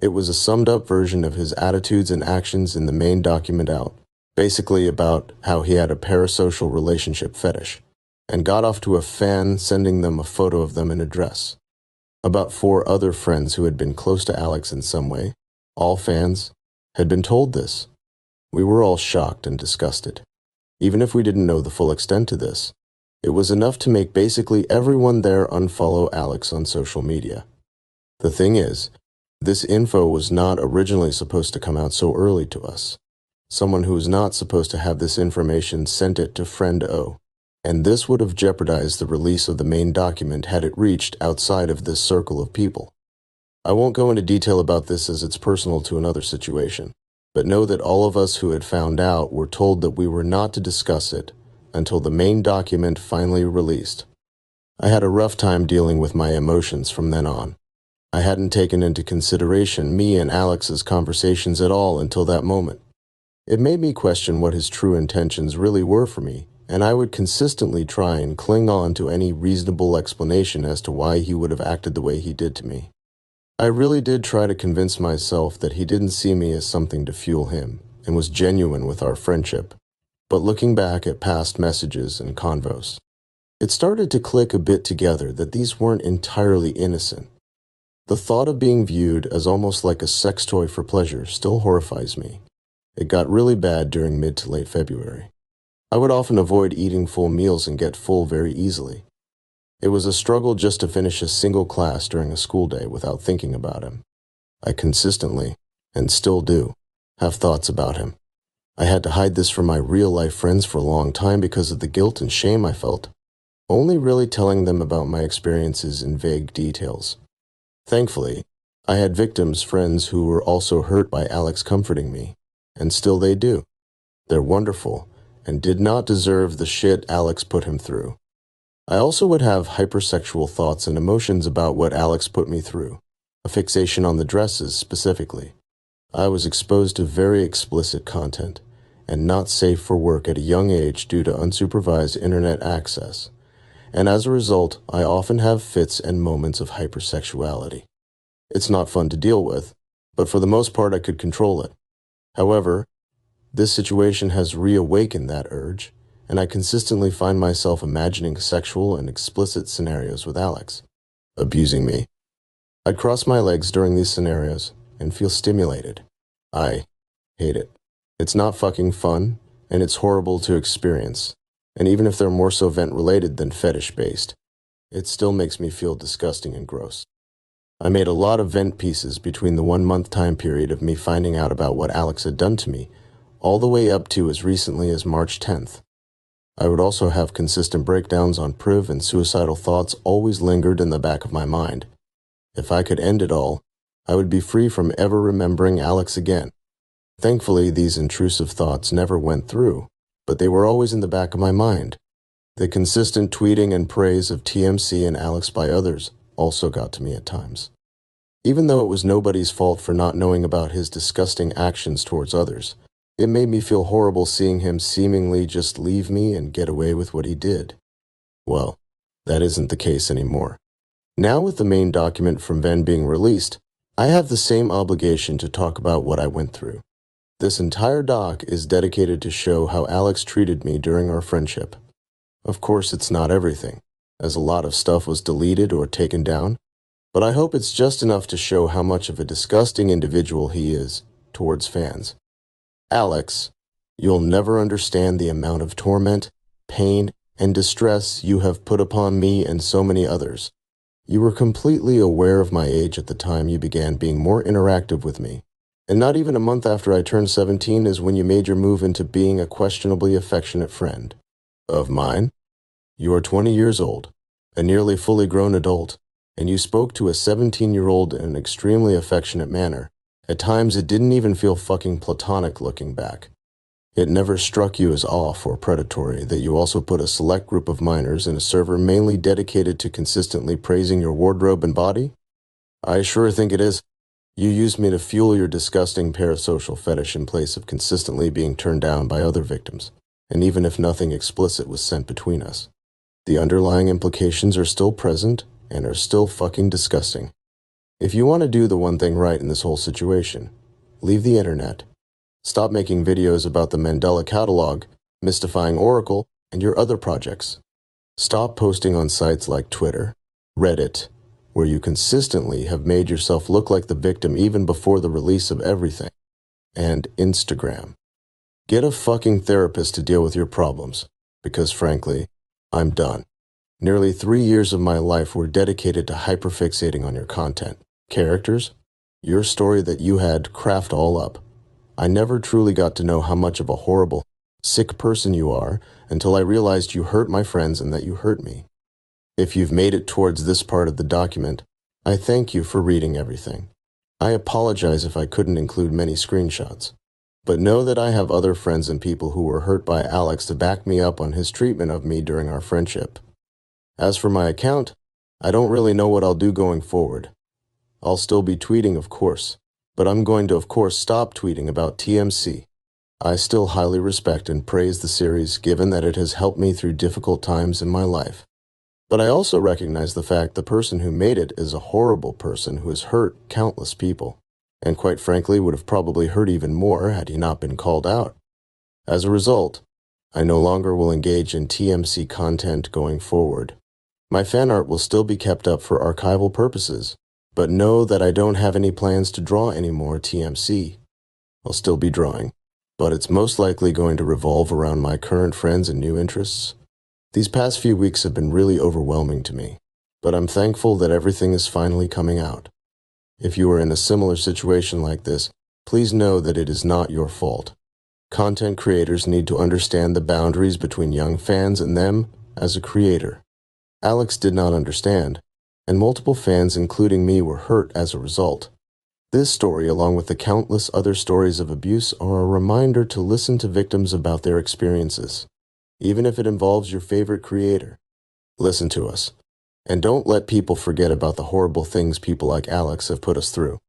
It was a summed-up version of his attitudes and actions in the main document out, basically about how he had a parasocial relationship fetish, and got off to a fan sending them a photo of them in a dress. About 4 other friends who had been close to Alex in some way, all fans, had been told this. We were all shocked and disgusted. Even if we didn't know the full extent to this, it was enough to make basically everyone there unfollow Alex on social media. The thing is, this info was not originally supposed to come out so early to us. Someone who was not supposed to have this information sent it to Friend O, and this would have jeopardized the release of the main document had it reached outside of this circle of people. I won't go into detail about this as it's personal to another situation, but know that all of us who had found out were told that we were not to discuss it until the main document finally released. I had a rough time dealing with my emotions from then on. I hadn't taken into consideration me and Alex's conversations at all until that moment. It made me question what his true intentions really were for me, and I would consistently try and cling on to any reasonable explanation as to why he would have acted the way he did to me. I really did try to convince myself that he didn't see me as something to fuel him, and was genuine with our friendship. But looking back at past messages and convos, it started to click a bit together that these weren't entirely innocent. The thought of being viewed as almost like a sex toy for pleasure still horrifies me. It got really bad during mid to late February. I would often avoid eating full meals and get full very easily. It was a struggle just to finish a single class during a school day without thinking about him. I consistently, and still do, have thoughts about him. I had to hide this from my real-life friends for a long time because of the guilt and shame I felt, only really telling them about my experiences in vague details. Thankfully, I had victims' friends who were also hurt by Alex comforting me, and still they do. They're wonderful, and did not deserve the shit Alex put him through. I also would have hypersexual thoughts and emotions about what Alex put me through, a fixation on the dresses specifically. I was exposed to very explicit content, and not safe for work at a young age due to unsupervised internet access, and as a result, I often have fits and moments of hypersexuality. It's not fun to deal with, but for the most part I could control it. However, this situation has reawakened that urge, and I consistently find myself imagining sexual and explicit scenarios with Alex, abusing me. I'd cross my legs during these scenarios and feel stimulated. I hate it. It's not fucking fun, and it's horrible to experience, and even if they're more so vent-related than fetish-based, it still makes me feel disgusting and gross. I made a lot of vent pieces between the 1-month time period of me finding out about what Alex had done to me, all the way up to as recently as March 10th. I would also have consistent breakdowns on priv, and suicidal thoughts always lingered in the back of my mind. If I could end it all, I would be free from ever remembering Alex again. Thankfully, these intrusive thoughts never went through, but they were always in the back of my mind. The consistent tweeting and praise of TMC and Alex by others also got to me at times. Even though it was nobody's fault for not knowing about his disgusting actions towards others, it made me feel horrible seeing him seemingly just leave me and get away with what he did. Well, that isn't the case anymore. Now with the main document from Ven being released, I have the same obligation to talk about what I went through. This entire doc is dedicated to show how Alex treated me during our friendship. Of course, it's not everything, as a lot of stuff was deleted or taken down, but I hope it's just enough to show how much of a disgusting individual he is towards fans. Alex, you'll never understand the amount of torment, pain, and distress you have put upon me and so many others. You were completely aware of my age at the time you began being more interactive with me, and not even a month after I turned 17 is when you made your move into being a questionably affectionate friend of mine. You are 20 years old, a nearly fully grown adult, and you spoke to a 17-year-old in an extremely affectionate manner. At times, it didn't even feel fucking platonic looking back. It never struck you as off or predatory that you also put a select group of minors in a server mainly dedicated to consistently praising your wardrobe and body? I sure think it is. You used me to fuel your disgusting parasocial fetish in place of consistently being turned down by other victims, and even if nothing explicit was sent between us. The underlying implications are still present and are still fucking disgusting. If you want to do the one thing right in this whole situation, leave the internet. Stop making videos about the Mandela catalog, mystifying Oracle, and your other projects. Stop posting on sites like Twitter, Reddit, where you consistently have made yourself look like the victim even before the release of everything, and Instagram. Get a fucking therapist to deal with your problems, because frankly, I'm done. Nearly 3 years of my life were dedicated to hyperfixating on your content, characters, your story that you had craft all up. I never truly got to know how much of a horrible, sick person you are until I realized you hurt my friends and that you hurt me. If you've made it towards this part of the document, I thank you for reading everything. I apologize if I couldn't include many screenshots, but know that I have other friends and people who were hurt by Alex to back me up on his treatment of me during our friendship. As for my account, I don't really know what I'll do going forward. I'll still be tweeting, of course, but I'm going to, of course, stop tweeting about TMC. I still highly respect and praise the series given that it has helped me through difficult times in my life. But I also recognize the fact the person who made it is a horrible person who has hurt countless people, and quite frankly would have probably hurt even more had he not been called out. As a result, I no longer will engage in TMC content going forward. My fan art will still be kept up for archival purposes, but know that I don't have any plans to draw any more TMC. I'll still be drawing, but it's most likely going to revolve around my current friends and new interests. These past few weeks have been really overwhelming to me, but I'm thankful that everything is finally coming out. If you are in a similar situation like this, please know that it is not your fault. Content creators need to understand the boundaries between young fans and them as a creator. Alex did not understand, and multiple fans, including me, were hurt as a result. This story, along with the countless other stories of abuse, are a reminder to listen to victims about their experiences. Even if it involves your favorite creator, listen to us. And don't let people forget about the horrible things people like Alex have put us through.